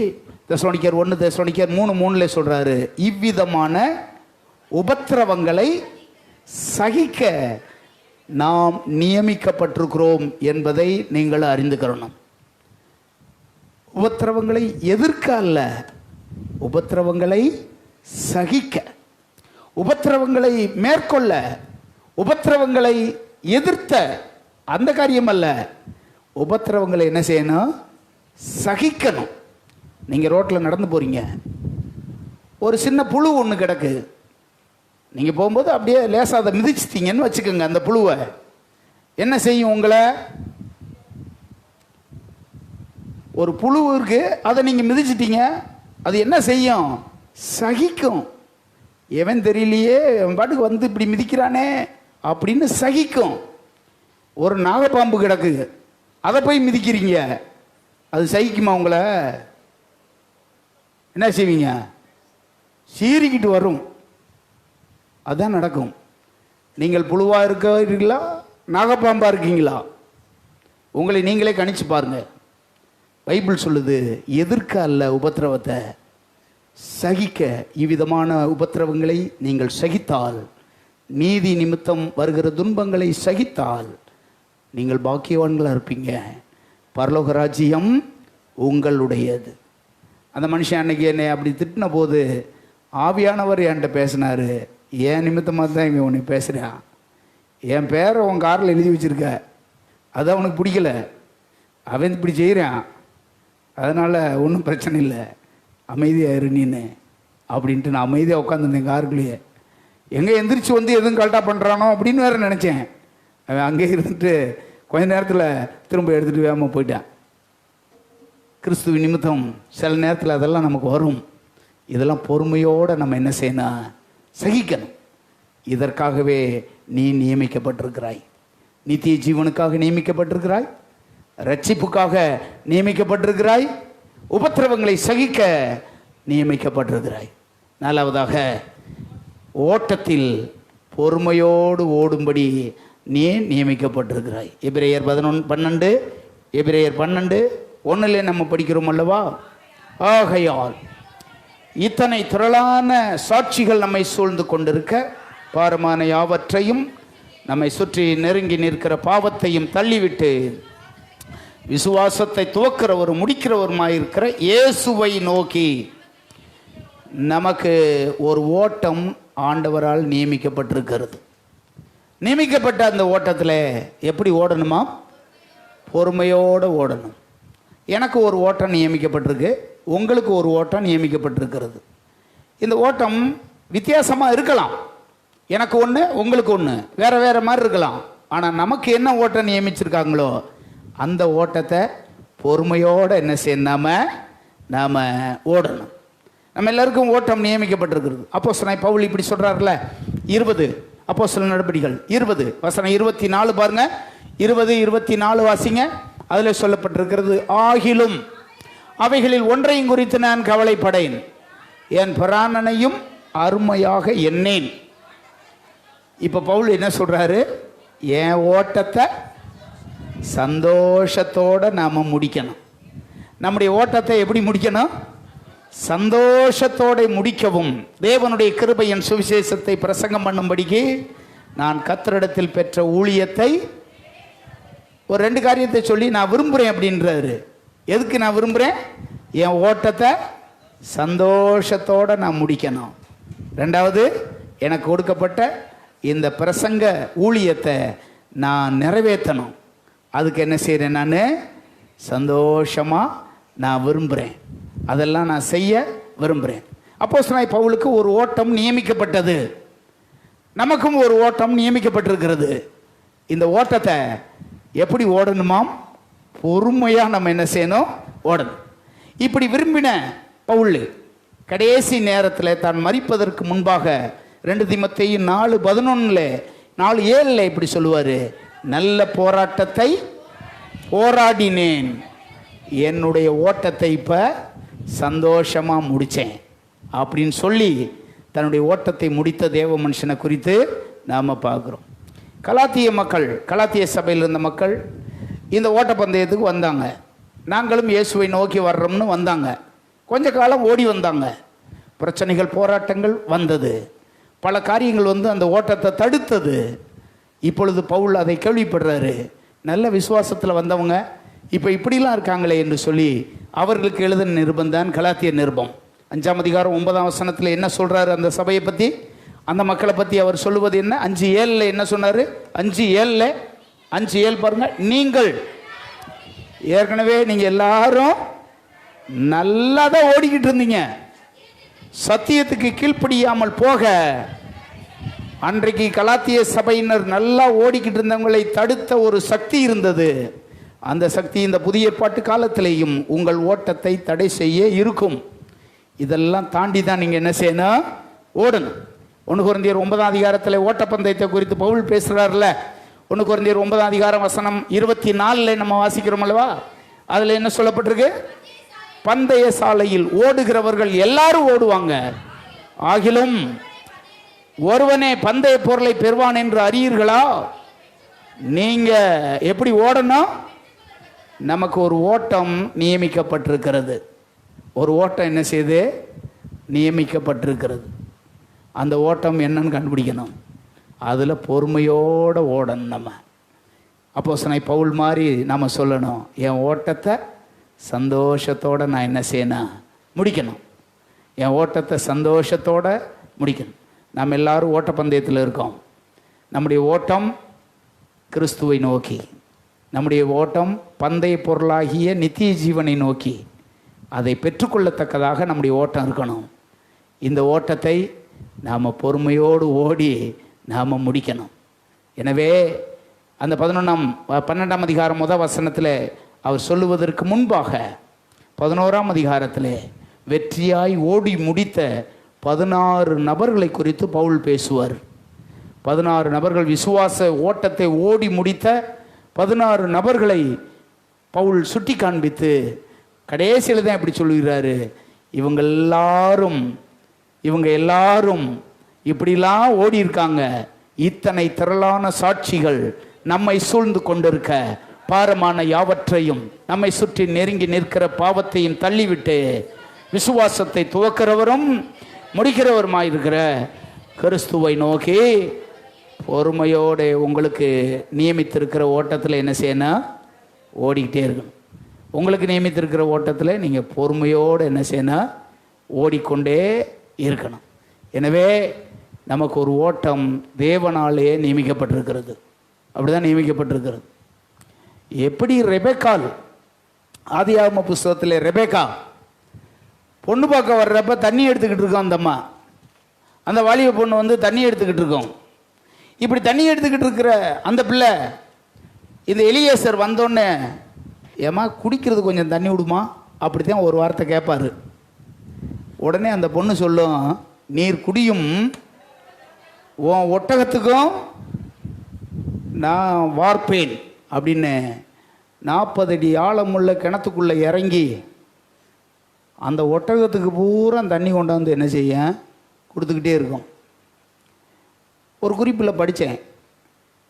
தெசலோனிக்கேர் 1, தெசலோனிக்கேர் 3:3 சொல்கிறாரு, இவ்விதமான உபத்திரவங்களை சகிக்க நாம் நியமிக்கப்பட்டிருக்கிறோம் என்பதை நீங்கள் அறிந்துக்கிறணும். உபத்திரவங்களை எதிர்க்க அல்ல, உபத்திரவங்களை சகிக்க, உபத்திரவங்களை மேற்கொள்ள, உபத்திரவங்களை எதிர்த்த அந்த காரியம் அல்ல, உபத்திரவங்களை என்ன செய்யணும்? சகிக்கணும். நீங்கள் ரோட்டில் நடந்து போகிறீங்க, ஒரு சின்ன புழு ஒன்று கிடக்கு, நீங்கள் போகும்போது அப்படியே லேசாக அதை மிதிச்சிட்டிங்கன்னு வச்சுக்கோங்க. அந்த புழுவை என்ன செய்யும்? உங்களை ஒரு புழு இருக்கு, அதை நீங்கள் மிதிச்சிட்டீங்க, அது என்ன செய்யும்? சகிக்கும். எவன் தெரியலையே, அவன் பாட்டுக்கு வந்து இப்படி மிதிக்கிறானே அப்படின்னு சகிக்கும். ஒரு நாகப்பாம்பு கிடக்கு, அதை போய் மிதிக்கிறீங்க, அது சகிக்குமா? உங்களை என்ன செய்வீங்க? சீறிக்கிட்டு வரும். அதுதான் நடக்கும். நீங்கள் புழுவாக இருக்கீங்களா, நாகப்பாம்பாக இருக்கீங்களா? உங்களை நீங்களே கணிச்சு பாருங்க. பைபிள் சொல்லுது, எதிர்க்க அல்ல உபத்திரவத்தை சகிக்க. இவ்விதமான உபத்திரவங்களை நீங்கள் சகித்தால், நீதி நிமித்தம் வருகிற துன்பங்களை சகித்தால் நீங்கள் பாக்கியவான்களாக இருப்பீங்க. பரலோக ராஜ்யம் உங்களுடையது. அந்த மனுஷன் அன்னைக்கு என்னை அப்படி திட்டின போது ஆவியானவர் என்கிட்ட பேசினார், என் நிமித்தமாக தான் இவன் உன்னை பேசுகிறான், என் பேரை உன் காரில் எழுதி வச்சுருக்க, அது அவனுக்கு பிடிக்கல, அவன் இப்படி செய்கிறான், அதனால் ஒன்றும் பிரச்சனை இல்லை, அமைதியாக இரு நீன்னு அப்படின்ட்டு நான் அமைதியாக உட்காந்துருந்தேன் காருக்குள்ளேயே. எங்கே எந்திரிச்சு வந்து எதுவும் கரெக்டாக பண்ணுறானோ அப்படின்னு வேறு நினச்சேன். அவன் அங்கே இருந்துட்டு கொஞ்ச நேரத்தில் திரும்ப எடுத்துகிட்டு வேகமாக போயிட்டான். கிறிஸ்துவ நிமித்தம் சில நேரத்தில் அதெல்லாம் நமக்கு வரும். இதெல்லாம் பொறுமையோடு நம்ம என்ன செய்யணும்? சகிக்கணும். இதற்காகவே நீ நியமிக்கப்பட்டிருக்கிறாய். நித்திய ஜீவனுக்காக நியமிக்கப்பட்டிருக்கிறாய், ரட்சிப்புக்காக நியமிக்கப்பட்டிருக்கிறாய், உபத்திரவங்களை சகிக்க நியமிக்கப்பட்டிருக்கிறாய். நாலாவதாக, ஓட்டத்தில் பொறுமையோடு ஓடும்படி நீ நியமிக்கப்பட்டிருக்கிறாய். எபிரேயர் 11:12, எபிரேயர் 12:1 நம்ம படிக்கிறோம் அல்லவா? ஆகையால் இத்தனை திரளான சாட்சிகள் நம்மை சூழ்ந்து கொண்டிருக்க, பாரமான யாவற்றையும் நம்மை சுற்றி நெருங்கி நிற்கிற பாவத்தையும் தள்ளிவிட்டு விசுவாசத்தை துவக்கிறவரும் முடிக்கிறவருமாயிருக்கிற இயேசுவை நோக்கி நமக்கு ஒரு ஓட்டம் ஆண்டவரால் நியமிக்கப்பட்டிருக்கிறது. நியமிக்கப்பட்ட அந்த ஓட்டத்தில் எப்படி ஓடணுமா? பொறுமையோடு ஓடணும். எனக்கு ஒரு ஓட்டம் நியமிக்கப்பட்டிருக்கு, உங்களுக்கு ஒரு ஓட்டம் நியமிக்கப்பட்டிருக்கிறது. இந்த ஓட்டம் வித்தியாசமாக இருக்கலாம். எனக்கு ஒன்று, உங்களுக்கு ஒன்று, வேறு வேறு மாதிரி இருக்கலாம். ஆனால் நமக்கு என்ன ஓட்டம் நியமிச்சிருக்காங்களோ அந்த ஓட்டத்தை பொறுமையோடு என்ன செய்யணும்? நாம் ஓடணும். நம்ம எல்லாருக்கும் ஓட்டம் நியமிக்கப்பட்டிருக்கிறது. அப்போஸ்தலனாகிய பவுல் இப்படி சொல்கிறார்ல, 20 அப்போஸ்தலர் நடபடிகள் 20 வசனம் 24 பாருங்க. 20-24 வாசிங்க. அதில் சொல்லப்பட்டிருக்கிறது, ஆகிலும் அவைகளில் ஒன்றையும் குறித்து நான் கவலைப்படேன், என் பிராணனையும் அருமையாக எண்ணேன். இப்போ பவுல் என்ன சொல்கிறாரு? என் ஓட்டத்தை சந்தோஷத்தோடு நாம் முடிக்கணும். நம்முடைய ஓட்டத்தை எப்படி முடிக்கணும்? சந்தோஷத்தோடு முடிக்கவும் தேவனுடைய கிருபையின் சுவிசேஷத்தை பிரசங்கம் பண்ணும்படிக்கு நான் கர்த்தரிடத்தில் பெற்ற ஊழியத்தை, ஒரு 2 காரியத்தை சொல்லி நான் விரும்புகிறேன் அப்படின்றாரு. எதுக்கு நான் விரும்புகிறேன்? என் ஓட்டத்தை சந்தோஷத்தோடு நான் முடிக்கணும். 2வது, எனக்கு கொடுக்கப்பட்ட இந்த பிரசங்க ஊழியத்தை நான் நிறைவேற்றணும். அதுக்கு என்ன செய்கிறேன்? நான் சந்தோஷமாக நான் விரும்புகிறேன். அதெல்லாம் நான் செய்ய விரும்புகிறேன். அப்போஸ்தலனாகிய பவுலுக்கு ஒரு ஓட்டம் நியமிக்கப்பட்டது, நமக்கும் ஒரு ஓட்டம் நியமிக்கப்பட்டிருக்கிறது. இந்த ஓட்டத்தை எப்படி ஓடணுமாம்? பொறுமையாக நம்ம என்ன செய்யணும்? ஓடணும். இப்படி விரும்பின பவுல் கடைசி நேரத்தில் தான் மரிப்பதற்கு முன்பாக 2 தீமோத்தேயு 4:11 4:7 இப்படி சொல்லுவார், நல்ல போராட்டத்தை போராடினேன், என்னுடைய ஓட்டத்தை இப்போ சந்தோஷமாக முடித்தேன் அப்படின்னு சொல்லி தன்னுடைய ஓட்டத்தை முடித்த தேவ மனுஷனை குறித்து நாம் பார்க்குறோம். கலாத்திய மக்கள், கலாத்திய சபையில் இருந்த மக்கள் இந்த ஓட்டப்பந்தயத்துக்கு வந்தாங்க. நாங்களும் இயேசுவை நோக்கி வர்றோம்னு வந்தாங்க. கொஞ்ச காலம் ஓடி வந்தாங்க. பிரச்சனைகள், போராட்டங்கள் வந்தது. பல காரியங்கள் அந்த ஓட்டத்தை தடுத்தது. இப்பொழுது பவுல் அதை கேள்விப்படுறாரு. நல்ல விசுவாசத்தில் வந்தவங்க இப்போ இப்படிலாம் இருக்காங்களே என்று சொல்லி அவர்களுக்கு எழுதின நிருபம் தான் கலாத்திய நிருபம். 5ஆம் அதிகாரம் 9ஆம் வசனத்தில் என்ன சொல்கிறாரு அந்த சபையை பற்றி, அந்த மக்களை பற்றி அவர் சொல்லுவது என்ன? 5:7 என்ன சொன்னார்? 5:7 பாருங்க. நீங்கள் ஏற்கனவே நீங்கள் எல்லாரும் நல்லா தான் ஓடிக்கிட்டு இருந்தீங்க, சத்தியத்துக்கு கீழ்ப்படியாமல் போக அன்றைக்கு கலாத்திய சபையினர் நல்லா ஓடிக்கிட்டு இருந்தவங்களை தடுத்த ஒரு சக்தி இருந்தது. அந்த சக்தி இந்த புதிய ஏற்பாட்டு காலத்திலேயும் உங்கள் ஓட்டத்தை தடை செய்ய இருக்கும். இதெல்லாம் தாண்டி தான் நீங்கள் என்ன செய்யணும்? ஓடணும். 1 கொரிந்தியர் 9ஆம் அதிகாரத்தில் ஓட்டப்பந்தயத்தை குறித்து பவுல் பேசுகிறார்ல. 1 கொரிந்தியர் 9ஆம் அதிகாரம் வசனம் 24 நம்ம வாசிக்கிறோம் அல்லவா? அதில் என்ன சொல்லப்பட்டிருக்கு? பந்தய சாலையில் ஓடுகிறவர்கள் எல்லாரும் ஓடுவாங்க, ஆகிலும் ஒருவனே பந்தய பொருளை பெறுவான் என்று அறியீர்களா? நீங்க எப்படி ஓடணும்? நமக்கு ஒரு ஓட்டம் நியமிக்கப்பட்டிருக்கிறது. ஒரு ஓட்டம் என்ன செய்து நியமிக்கப்பட்டிருக்கிறது. அந்த ஓட்டம் என்னன்னு கண்டுபிடிக்கணும். அதில் பொறுமையோடு ஓடணும். நம்ம அப்போஸ்தலனாகிய பவுல் மாதிரி நம்ம சொல்லணும், என் ஓட்டத்தை சந்தோஷத்தோடு நான் என்ன செய்யணும்? முடிக்கணும். என் ஓட்டத்தை சந்தோஷத்தோடு முடிக்கணும். நாம் எல்லாரும் ஓட்டப்பந்தயத்தில் இருக்கோம். நம்முடைய ஓட்டம் கிறிஸ்துவை நோக்கி, நம்முடைய ஓட்டம் பந்தய பொருளாகிய நித்திய ஜீவனை நோக்கி. அதை பெற்றுக்கொள்ளத்தக்கதாக நம்முடைய ஓட்டம் இருக்கணும். இந்த ஓட்டத்தை நாம் பொறுமையோடு ஓடி நாம் முடிக்கணும். எனவே அந்த 12ஆம் அதிகாரம் முதல் வசனத்தில் அவர் சொல்லுவதற்கு முன்பாக 11ஆம் அதிகாரத்தில் வெற்றியாய் ஓடி முடித்த 16 நபர்களை குறித்து பவுல் பேசுவார். 16 நபர்கள், விசுவாச ஓட்டத்தை ஓடி முடித்த 16 நபர்களை பவுல் சுட்டி காண்பித்து கடைசியில் தான் இப்படி சொல்லுகிறாரு, இவங்க எல்லாரும் இப்படிலாம் ஓடி இருக்காங்க, இத்தனை திரளான சாட்சிகள் நம்மை சூழ்ந்து கொண்டிருக்க, பாரமான யாவற்றையும் நம்மை சுற்றி நெருங்கி நிற்கிற பாவத்தையும் தள்ளிவிட்டு விசுவாசத்தை துவக்கிறவரும் முடிக்கிறவருமாயிருக்கிற கிறிஸ்துவை நோக்கி பொறுமையோடு உங்களுக்கு நியமித்திருக்கிற ஓட்டத்தில் என்ன செய்யணும்? ஓடிக்கிட்டே இருக்கணும். உங்களுக்கு நியமித்திருக்கிற ஓட்டத்தில் நீங்கள் பொறுமையோடு என்ன செய்யணும்? ஓடிக்கொண்டே இருக்கணும். எனவே நமக்கு ஒரு ஓட்டம் தேவனாலே நியமிக்கப்பட்டிருக்கிறது. அப்படிதான் நியமிக்கப்பட்டிருக்கிறது. எப்படி ரெபெக்கால், ஆதியாகம புஸ்தகத்தில் ரெபெக்கா பொண்ணு பார்க்க வர்றப்ப தண்ணி எடுத்துக்கிட்டு இருக்கோம். அந்த அம்மா, அந்த வாலிப பொண்ணு வந்து தண்ணி எடுத்துக்கிட்டு இருக்கோம். இப்படி தண்ணி எடுத்துக்கிட்டு இருக்கிற அந்த பிள்ளை இந்த எலியேசர் வந்தோடனே, ஏமா குடிக்கிறது கொஞ்சம் தண்ணி விடுமா அப்படித்தான் ஒரு வார்த்தை கேட்பாரு. உடனே அந்த பொண்ணு சொல்லும், நீர் குடியும், உன் ஒட்டகத்துக்கும் நான் வார்ப்பேன் அப்படின்னு 40 அடி ஆழமுள்ள கிணத்துக்குள்ளே இறங்கி அந்த ஒட்டகத்துக்கு பூரா தண்ணி கொண்டாந்து என்ன செய்ய கொடுத்துக்கிட்டே இருக்கும். ஒரு குறிப்பில் படித்தேன்,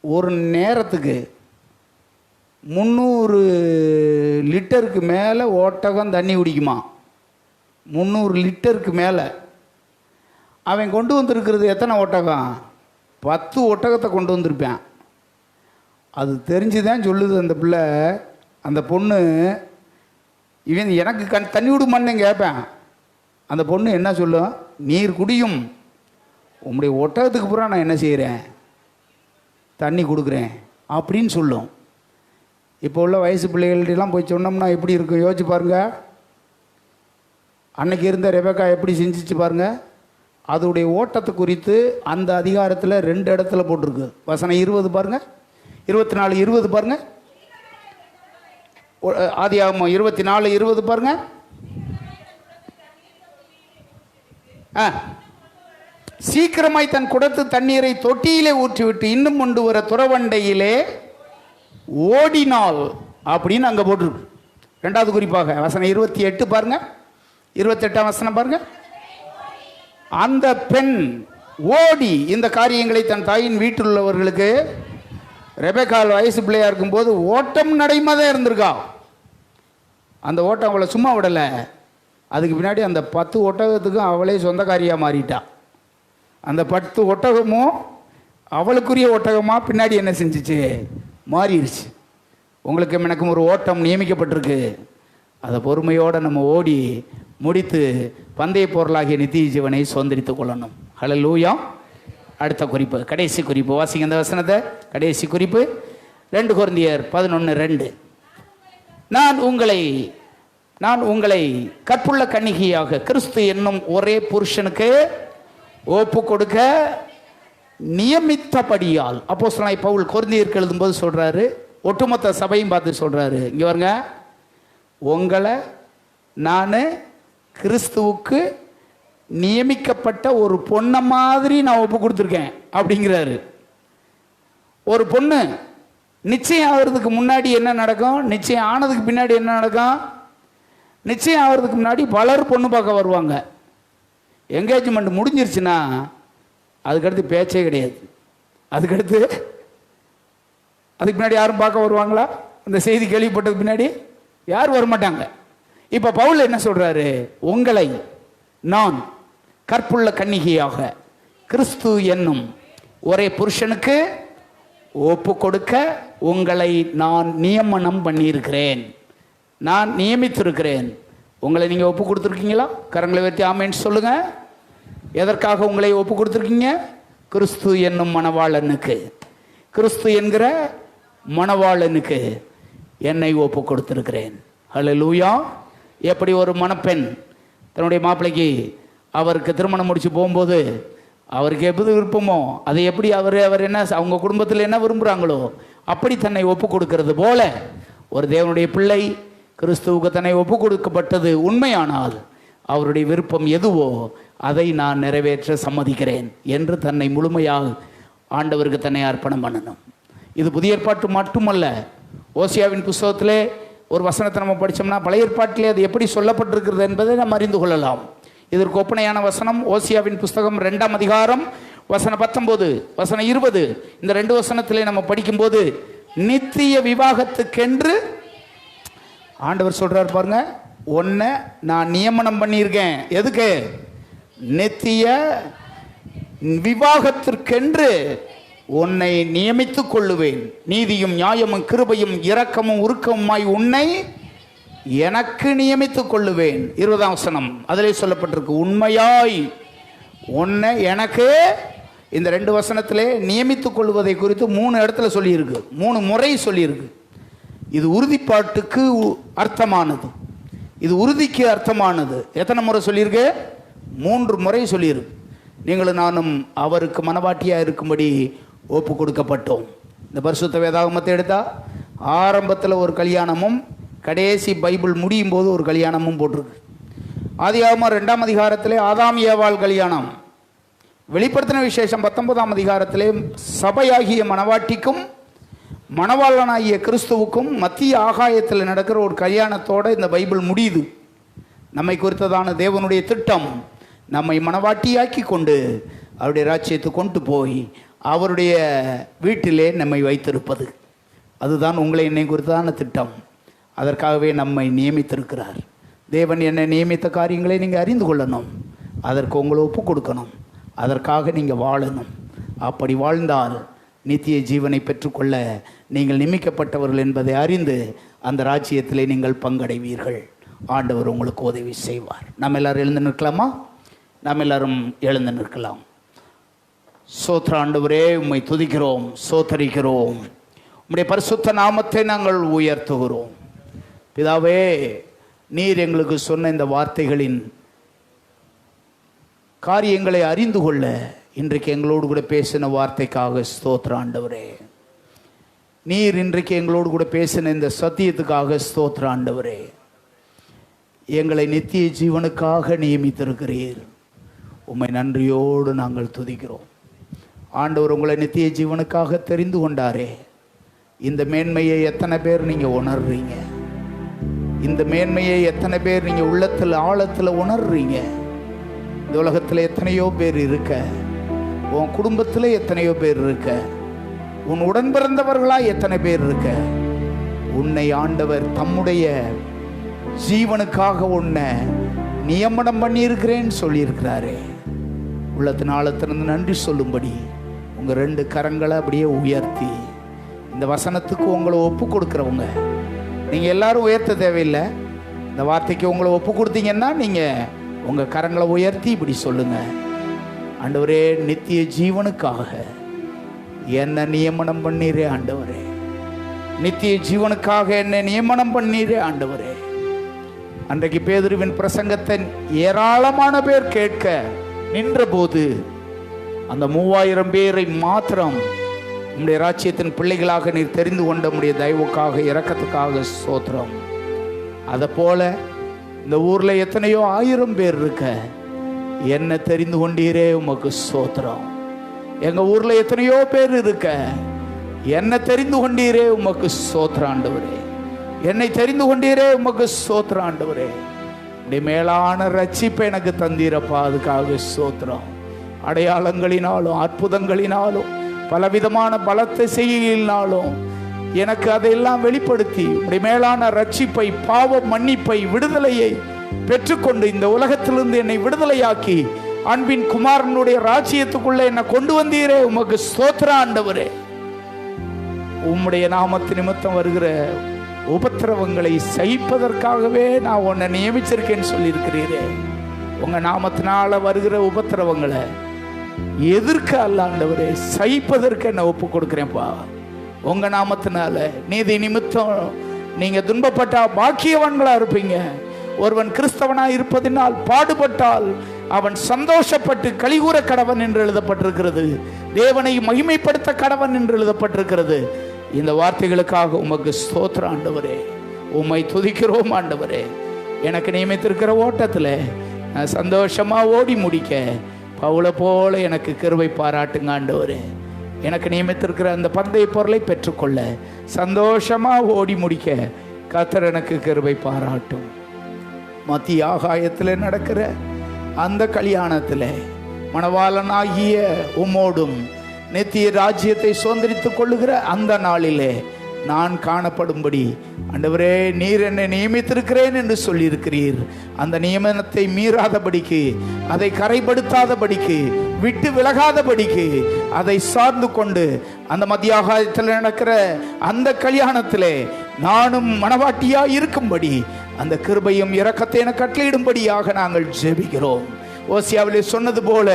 ஒரு நேரத்துக்கு 300 லிட்டருக்கு மேலே ஒட்டகம் தண்ணி குடிக்குமா. 300 லிட்டருக்கு மேலே. அவன் கொண்டு வந்திருக்கிறது எத்தனை ஒட்டகம்? 10 ஒட்டகத்தை கொண்டு வந்திருப்பேன். அது தெரிஞ்சுதான் சொல்லுது அந்த பிள்ளை, அந்த பொண்ணு, இவன் எனக்கு தண்ணி விடுமான்னு கேட்பேன். அந்த பொண்ணு என்ன சொல்லும்? நீர் குடியும், உங்களுடைய ஒட்டகத்துக்கு பூரா நான் என்ன செய்கிறேன்? தண்ணி கொடுக்குறேன் அப்படின்னு சொல்லும். இப்போ உள்ள வயசு பிள்ளைகள்ட்டெல்லாம் போய் சொன்னோம்னா எப்படி இருக்கும் யோசிச்சு பாருங்க. அன்னைக்கு இருந்த ரெபெக்கா எப்படி செஞ்சிச்சு பாருங்க. அதோடைய ஓட்டத்தை குறித்து அந்த அதிகாரத்தில் 2 இடத்துல போட்டிருக்கு. வசனம் 20 பாருங்க, 24, 20 பாருங்க. ஆதியாகமம் 24, 20 பாருங்க. சீக்கிரமாய் தன் குடத்து தண்ணீரை தொட்டியிலே ஊற்றிவிட்டு இன்னும் கொண்டு வர துறவண்டையிலே ஓடினாள் அப்படின்னு அங்கே போட்டிருக்கு. 2வது குறிப்பாக வசனம் 28 பாருங்க, 28ஆம் வசனம் பாருங்க. அந்த பெண் ஓடி இந்த காரியங்களை தன் தாயின் வீட்டில் உள்ளவர்களுக்கு, ரெபெக்கால் வயசு பிள்ளையா இருக்கும்போது ஓட்டம் நடைமுறை இருந்திருக்கா. அந்த ஓட்டம் அவளை சும்மா விடலை. அதுக்கு பின்னாடி அந்த 10 ஒட்டகத்துக்கும் அவளே சொந்தக்காரியாக மாறிட்டா. அந்த 10 ஒட்டகமும் அவளுக்குரிய ஒட்டகமாக பின்னாடி என்ன செஞ்சிச்சு? மாறிடுச்சு. உங்களுக்கு எனக்கும் ஒரு ஓட்டம் நியமிக்கப்பட்டிருக்கு. அதை பொறுமையோடு நம்ம ஓடி முடித்து பந்தய பொருளாகிய நித்திய ஜீவனை சுதந்திரித்துக் கொள்ளணும். ஹல்லேலூயா. அடுத்த குறிப்பு, கடைசி குறிப்பு வாசிங்க அந்த வசனத்தை. கடைசி குறிப்பு 2 கொரிந்தியர் 11:2. நான் உங்களை கற்புள்ள கன்னிகையாக கிறிஸ்து என்னும் ஒரே புருஷனுக்கு ஒப்பு கொடுக்க நியமித்தபடியால். அப்போஸ்தலனாகிய பவுல் கொரிந்தியருக்கு எழுதும்போது சொல்றாரு, ஒட்டுமொத்த சபையும் பார்த்து சொல்றாரு, இங்க பாருங்க, உங்களை நான் கிறிஸ்துவுக்கு நியமிக்கப்பட்ட ஒரு பொண்ணை மாதிரி நான் ஒப்பு கொடுத்துருக்கேன் அப்படிங்கிறாரு. ஒரு பொண்ணு நிச்சயம் ஆகிறதுக்கு முன்னாடி என்ன நடக்கும்? நிச்சயம் ஆனதுக்கு பின்னாடி என்ன நடக்கும்? நிச்சயம் ஆகிறதுக்கு முன்னாடி பலர் பொண்ணு பார்க்க வருவாங்க. என்கேஜ்மெண்ட் முடிஞ்சிருச்சுன்னா அதுக்கடுத்து பேச்சே கிடையாது. அதுக்கு பின்னாடி யாரும் பார்க்க வருவாங்களா? அந்த செய்தி கேள்விப்பட்டதுக்கு பின்னாடி யாரும் வரமாட்டாங்க. இப்போ பவுல் என்ன சொல்றாரு? உங்களை நான் கற்புள்ள கன்னிகையாக கிறிஸ்து என்னும் ஒரே புருஷனுக்கு ஒப்பு கொடுக்க உங்களை நான் நியமனம் பண்ணியிருக்கிறேன், நான் நியமித்திருக்கிறேன். உங்களை நீங்கள் ஒப்பு கொடுத்துருக்கீங்களா? கரங்களை வைத்து ஆமேன்னு சொல்லுங்க. எதற்காக உங்களை ஒப்பு கொடுத்துருக்கீங்க? கிறிஸ்து என்னும் மணவாளனுக்கு, கிறிஸ்து என்கிற மணவாளனுக்கு என்னை ஒப்பு கொடுத்திருக்கிறேன். ஹல்லேலூயா. எப்படி ஒரு மணப்பெண் தன்னுடைய மாப்பிள்ளைக்கு அவருக்கு திருமணம் முடிச்சு போகும்போது அவருக்கு எப்படி விருப்பமோ அதை எப்படி அவர் என்ன அவங்க குடும்பத்தில் என்ன விரும்புகிறாங்களோ அப்படி தன்னை ஒப்பு கொடுக்கிறது போல ஒரு தேவனுடைய பிள்ளை கிறிஸ்துவுக்கு தன்னை ஒப்பு கொடுக்கப்பட்டது உண்மையானால் அவருடைய விருப்பம் எதுவோ அதை நான் நிறைவேற்ற சம்மதிக்கிறேன் என்று தன்னை முழுமையாக ஆண்டவருக்கு தன்னை அர்ப்பணம் பண்ணணும். இது புதிய ஏற்பாட்டு மட்டுமல்ல, ஓசியாவின் புஸ்தகத்திலே ஒரு வசனத்தை நம்ம படித்தோம்னா பழைய ஏற்பாட்டிலே அது எப்படி சொல்லப்பட்டிருக்கிறது என்பதை நாம் அறிந்து கொள்ளலாம். இதற்கு ஒப்பனையான வசனம் ஓசியாவின் புஸ்தகம் 2ஆம் அதிகாரம் வசனம் 19, வசனம் 20, இந்த 2 வசனத்திலே நம்ம படிக்கும்போது நித்திய விவாகத்துக்கென்று ஆண்டவர் சொல்றார் பாருங்க, உன்னை நான் நியமனம் பண்ணியிருக்கேன். எதுக்கு? நித்திய விவாகத்திற்கென்று உன்னை நியமித்துக் கொள்ளுவேன். நீதியும் நியாயமும் கிருபையும் இரக்கமும் உருக்கமுமாய் உன்னை எனக்கு நியமித்துக் கொள்ளுவேன். 20ஆம் வசனம் அதிலே சொல்லப்பட்டிருக்கு, உண்மையாய் உன்னை எனக்கு. இந்த 2 வசனத்திலே நியமித்துக் கொள்வதை குறித்து 3 இடத்துல சொல்லியிருக்கு, 3 முறை சொல்லியிருக்கு. இது உறுதிப்பாட்டுக்கு அர்த்தமானது, இது உறுதிக்கு அர்த்தமானது. எத்தனை முறை சொல்லியிருக்கு? 3 முறை சொல்லியிருக்கு. நீங்களும் நானும் அவருக்கு மனவாட்டியாக இருக்கும்படி ஒப்பு கொடுக்கப்பட்டோம். இந்த பரிசுத்த வேதாகமத்தை எடுத்தால் ஆரம்பத்தில் ஒரு கல்யாணமும் கடைசி பைபிள் முடியும் போது ஒரு கல்யாணமும் போட்டிருக்கு. ஆதியாகமம் 2ஆம் அதிகாரத்திலே ஆதாம் ஏவாள் கல்யாணம். வெளிப்படுத்தின விசேஷம் 19ஆம் அதிகாரத்திலே சபையாகிய மனவாட்டிக்கும் மணவாளனாகிய கிறிஸ்துவுக்கும் மத்திய ஆகாயத்தில் நடக்கிற ஒரு கல்யாணத்தோடு இந்த பைபிள் முடியுது. நம்மை குறித்ததான தேவனுடைய திட்டம் நம்மை மணவாட்டியாக்கி கொண்டு அவருடைய ராஜ்யத்தை கொண்டு போய் அவருடைய வீட்டிலே நம்மை வைத்திருப்பது. அதுதான் உங்களை என்னை குறித்ததான திட்டம். அதற்காகவே நம்மை நியமித்திருக்கிறார். தேவன் என்னை நியமித்த காரியங்களை நீங்கள் அறிந்து கொள்ளணும், அதற்கு உங்களை ஒப்பு கொடுக்கணும், அதற்காக நீங்கள் வாழணும். அப்படி வாழ்ந்தால் நித்திய ஜீவனை பெற்றுக்கொள்ள நீங்கள் நியமிக்கப்பட்டவர்கள் என்பதை அறிந்து அந்த ராஜ்யத்திலே நீங்கள் பங்கடைவீர்கள். ஆண்டவர் உங்களுக்கு உதவி செய்வார். நம்ம எல்லாரும் எழுந்து நிற்கலாமா? நாம் எல்லாரும் எழுந்து நிற்கலாம். சோத்திர ஆண்டவரே, உம்மை துதிக்கிறோம், சோத்தரிக்கிறோம். உம்முடைய பரிசுத்த நாமத்தை நாங்கள் உயர்த்துகிறோம். பிதாவே, நீர் எங்களுக்கு சொன்ன இந்த வார்த்தைகளின் காரியங்களை அறிந்து கொள்ள இன்றைக்கு எங்களோடு கூட பேசின வார்த்தைக்காக ஸ்தோத்திர ஆண்டவரே. நீர் இன்றைக்கு எங்களோடு கூட பேசின இந்த சத்தியத்துக்காக ஸ்தோத்திர ஆண்டவரே. எங்களை நித்திய ஜீவனுக்காக நியமித்திருக்கிறீர். உம்மை நன்றியோடு நாங்கள் துதிக்கிறோம். ஆண்டவர் உங்களை நித்திய ஜீவனுக்காக தெரிந்து கொண்டாரே, இந்த மேன்மையை எத்தனை பேர் நீங்கள் உணர்றீங்க? இந்த மேன்மையை எத்தனை பேர் நீங்கள் உள்ளத்தில் ஆழத்தில் உணர்றீங்க? இந்த உலகத்தில் எத்தனையோ பேர் இருக்க, உன் குடும்பத்தில் எத்தனையோ பேர் இருக்க, உன் உடன் பிறந்தவர்களாக எத்தனை பேர் இருக்க, உன்னை ஆண்டவர் தம்முடைய ஜீவனுக்காக உன்னை நியமனம் பண்ணியிருக்கிறேன்னு சொல்லியிருக்கிறாரே. உள்ளத்தின் ஆழத்திலிருந்து நன்றி சொல்லும்படி உங்கள் 2 கரங்களை அப்படியே உயர்த்தி இந்த வசனத்துக்கு உங்களை ஒப்பு கொடுக்குறவங்க, நீங்கள் எல்லாரும் உயர்த்த தேவையில்லை, இந்த வார்த்தைக்கு உங்களை ஒப்பு கொடுத்தீங்கன்னா நீங்கள் உங்கள் கரங்களை உயர்த்தி இப்படி சொல்லுங்கள், ஆண்டவரே, நித்திய ஜீவனுக்காக என்னை நியமனம் பண்ணீரே ஆண்டவரே, நித்திய ஜீவனுக்காக என்னை நியமனம் பண்ணீரே ஆண்டவரே. அன்றைக்கு பேதுருவின் பிரசங்கத்தை ஏராளமான பேர் கேட்க நின்ற போது அந்த 3000 பேரை மாத்திரம் உம்முடைய ராஜ்யத்தின் பிள்ளைகளாக நீர் தெரிந்து கொண்ட உம்முடைய தயவுக்காக இரக்கத்துக்காக ஸ்தோத்திரம். அதை போல இந்த ஊரில் எத்தனையோ 1000 பேர் இருக்க என்ன தெரிந்து கொண்டீரே, உமக்கு ஸ்தோத்திரம். எங்கள் ஊரில் எத்தனையோ பேர் இருக்க என்ன தெரிந்து கொண்டீரே, உமக்கு ஸ்தோத்திரம் ஆண்டவரே. என்னை தெரிந்து கொண்டீரே, உமக்கு ஸ்தோத்திரம் ஆண்டவரே. இப்படி மேலான ரட்சிப்பை எனக்கு தந்தீரப்பா, அதுக்காக ஸ்தோத்திரம். அடையாளங்களினாலும் அற்புதங்களினாலும் பலவிதமான பலத்தை செய்யினாலும் எனக்கு அதையெல்லாம் வெளிப்படுத்தி இப்படி மேலான ரட்சிப்பை, பாவ மன்னிப்பை, விடுதலையை பெற்றுக்கொண்டு இந்த உலகத்திலிருந்து என்னை விடுதலையாக்கி அன்பின் குமாரனுடைய ராஜ்யத்துக்குள்ள என்னை கொண்டு வந்தீரே, உமக்கு ஸ்தோத்திரம் ஆண்டவரே. உம்முடைய நாமத்து நிமித்தம் வருகிற உபத்திரவங்களை சகிப்பதற்காகவே நான் உன்னை நியமிச்சிருக்கேன்னு சொல்லியிருக்கிறீரே. உங்க நாமத்தினால வருகிற உபத்திரவங்களை எதிர்க்க அல்ல ஆண்டவரே, சகிப்பதற்கு என்ன ஒப்பு கொடுக்குறேன்ப்பா. உங்க நாமத்தினால நீதி நிமித்தம் நீங்க துன்பப்பட்டா பாக்கியவான்களா இருப்பீங்க. ஒருவன் கிறிஸ்தவனா இருப்பதினால் பாடுபட்டால் அவன் சந்தோஷப்பட்டு கலிகூற கடவன் என்று எழுதப்பட்டிருக்கிறது. தேவனை மகிமைப்படுத்த கடவன் என்று எழுதப்பட்டிருக்கிறது. இந்த வார்த்தைகளுக்காக உமக்கு ஸ்தோத்திரம் ஆண்டவரே. உம்மை துதிக்கிறோம் ஆண்டவரே. எனக்கு நியமித்திருக்கிற ஓட்டத்தில் நான் சந்தோஷமா ஓடி முடிக்க பவுலை போல எனக்கு கிருபை பாராட்டுங்க ஆண்டவரே. எனக்கு நியமித்திருக்கிற அந்த பந்தய பொருளை பெற்றுக்கொள்ள சந்தோஷமா ஓடி முடிக்க கர்த்தர் எனக்கு கிருபை பாராட்டும். மத்திய ஆகாயத்தில் நடக்கிற அந்த கல்யாணத்தில் மணவாளனாகிய உம்மோடும் நித்திய ராஜ்யத்தை சுதந்திரித்துக் கொள்ளுகிற அந்த நாளிலே நான் காணப்படும்படி ஆண்டவரே நீர் என்னை நியமித்திருக்கிறேன் என்று சொல்லியிருக்கிறீர். அந்த நியமனத்தை மீறாதபடிக்கு, அதை கரைப்படுத்தாதபடிக்கு, விட்டு விலகாதபடிக்கு, அதை சார்ந்து கொண்டு அந்த மத்தியாகாயத்தில் நடக்கிற அந்த கல்யாணத்திலே நானும் மணவாட்டியா இருக்கும்படி அந்த கிருபையும் இரக்கத்தை என கட்டளையிடும்படியாக நாங்கள் ஜெபிக்கிறோம். ஓசியாவிலே சொன்னது போல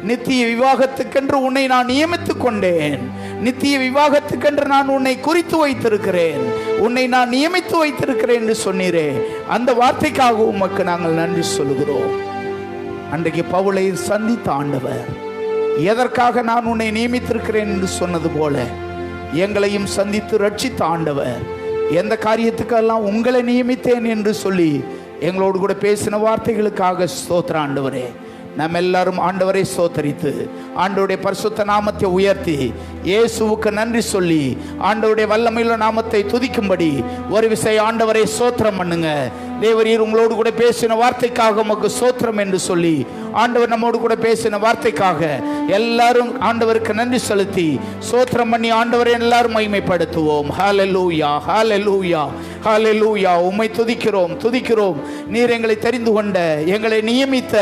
நித்திய விவாகத்துக்கென்று உன்னை நான் நியமித்துக் கொண்டேன், நித்திய விவாகத்துக்கென்று நான் உன்னை குறித்து வைத்திருக்கிறேன், உன்னை நான் நியமித்து வைத்திருக்கிறேன் என்று சொன்னீரே, அந்த வார்த்தைக்காக உமக்கு நாங்கள் நன்றி சொல்கிறோம். அன்றைக்கு பவுலை சந்தித்த ஆண்டவர் எதற்காக நான் உன்னை நியமித்திருக்கிறேன் என்று சொன்னது போல எங்களையும் சந்தித்து ரட்சித்த ஆண்டவர் எந்த காரியத்துக்கெல்லாம் உங்களை நியமித்தேன் என்று சொல்லி எங்களோடு கூட பேசின வார்த்தைகளுக்காக ஸ்தோத்திர ஆண்டவரே. நம்ம எல்லாரும் ஆண்டவரை ஸ்தோத்தரித்து ஆண்டவருடைய பரிசுத்த நாமத்தை உயர்த்தி இயேசுவுக்கு நன்றி சொல்லி ஆண்டவருடைய வல்லமையுள்ள நாமத்தை துதிக்கும்படி ஒரு விசை ஆண்டவரை ஸ்தோத்திரம் பண்ணுங்க. தேவரீர் உங்களோடு கூட பேசின வார்த்தைக்காக உமக்கு ஸ்தோத்திரம் என்று சொல்லி ஆண்டவர் நம்மோடு கூட பேசின வார்த்தைக்காக எல்லாரும் ஆண்டவருக்கு நன்றி செலுத்தி ஸ்தோத்திரம் பண்ணி ஆண்டவரை எல்லாரும் மகிமைப்படுத்துவோம். ஹல்லேலூயா, ஹல்லேலூயா, ஹல்லேலூயா. உம்மை துதிக்கிறோம், துதிக்கிறோம். நீர் எங்களை தெரிந்து கொண்ட, எங்களை நியமித்த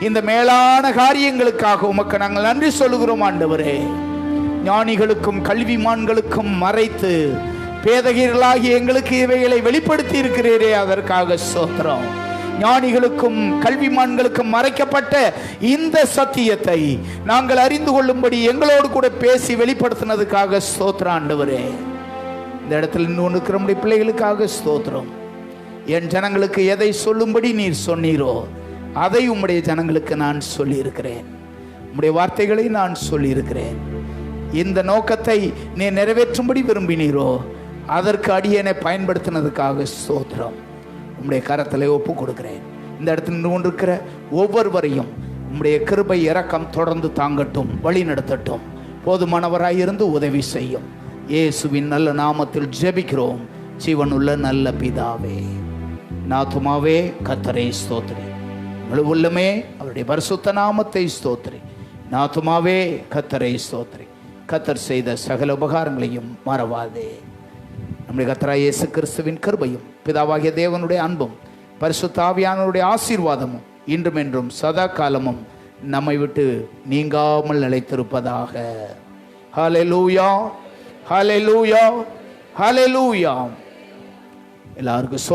இந்த மேலான காரியங்களுக்காக உமக்கு நாங்கள் நன்றி சொல்லுகிறோம் ஆண்டவரே. ஞானிகளுக்கும் கல்விமான்களுக்கும் மறைத்து பேதகர்களாகி எங்களுக்கு இவைகளை வெளிப்படுத்தி இருக்கிறீரே, அதற்காக ஸ்தோத்திரம். ஞானிகளுக்கும் கல்விமான்களுக்கும் மறைக்கப்பட்ட இந்த சத்தியத்தை நாங்கள் அறிந்து கொள்ளும்படி எங்களோடு கூட பேசி வெளிப்படுத்தினதுக்காக ஸ்தோத்திரம் ஆண்டவரே. இந்த இடத்துல இன்னும் இருக்கிற நம்முடைய பிள்ளைகளுக்காக ஸ்தோத்திரம். என் ஜனங்களுக்கு எதை சொல்லும்படி நீர் சொன்னீரோ அதை உம்முடைய ஜனங்களுக்கு நான் சொல்லியிருக்கிறேன், உம்முடைய வார்த்தைகளை நான் சொல்லியிருக்கிறேன். இந்த நோக்கத்தை நீ நிறைவேற்றும்படி விரும்பினீரோ அதற்கு அடியனை பயன்படுத்தினதுக்காக ஸ்தோத்திரம். உம்முடைய கரத்தில் ஒப்பு கொடுக்கிறேன். இந்த இடத்துல நின்று கொண்டிருக்கிற ஒவ்வொருவரையும் உம்முடைய கிருபை இரக்கம் தொடர்ந்து தாங்கட்டும், வழி நடத்தட்டும், போதுமானவராயிருந்து உதவி செய்யும். இயேசுவின் நல்ல நாமத்தில் ஜெபிக்கிறோம் ஜீவனுள்ள நல்ல பிதாவே. நாத்துமாவே கர்த்தரை ஸ்தோத்திரி, முழு உள்ளமே அவருடைய பரிசுத்த நாமத்தை ஸ்தோத்திரி. நாத்துமாவே கர்த்தரை ஸ்தோத்திரி. கர்த்தர் செய்த சகல உபகாரங்களையும் மறவாதே. நம்முடைய கர்த்தராகிய இயேசு கிறிஸ்துவின் கிருபையும் பிதாவாகிய தேவனுடைய அன்பும் பரிசுத்த ஆவியானவருடைய ஆசீர்வாதமும் இன்றும் என்றும் சதா காலமும் நம்மை விட்டு நீங்காமல் நிலைத்திருப்பதாக. ஹல்லேலூயா, ஹல்லேலூயா, ஹல்லேலூயா. எல்லாருக்கும்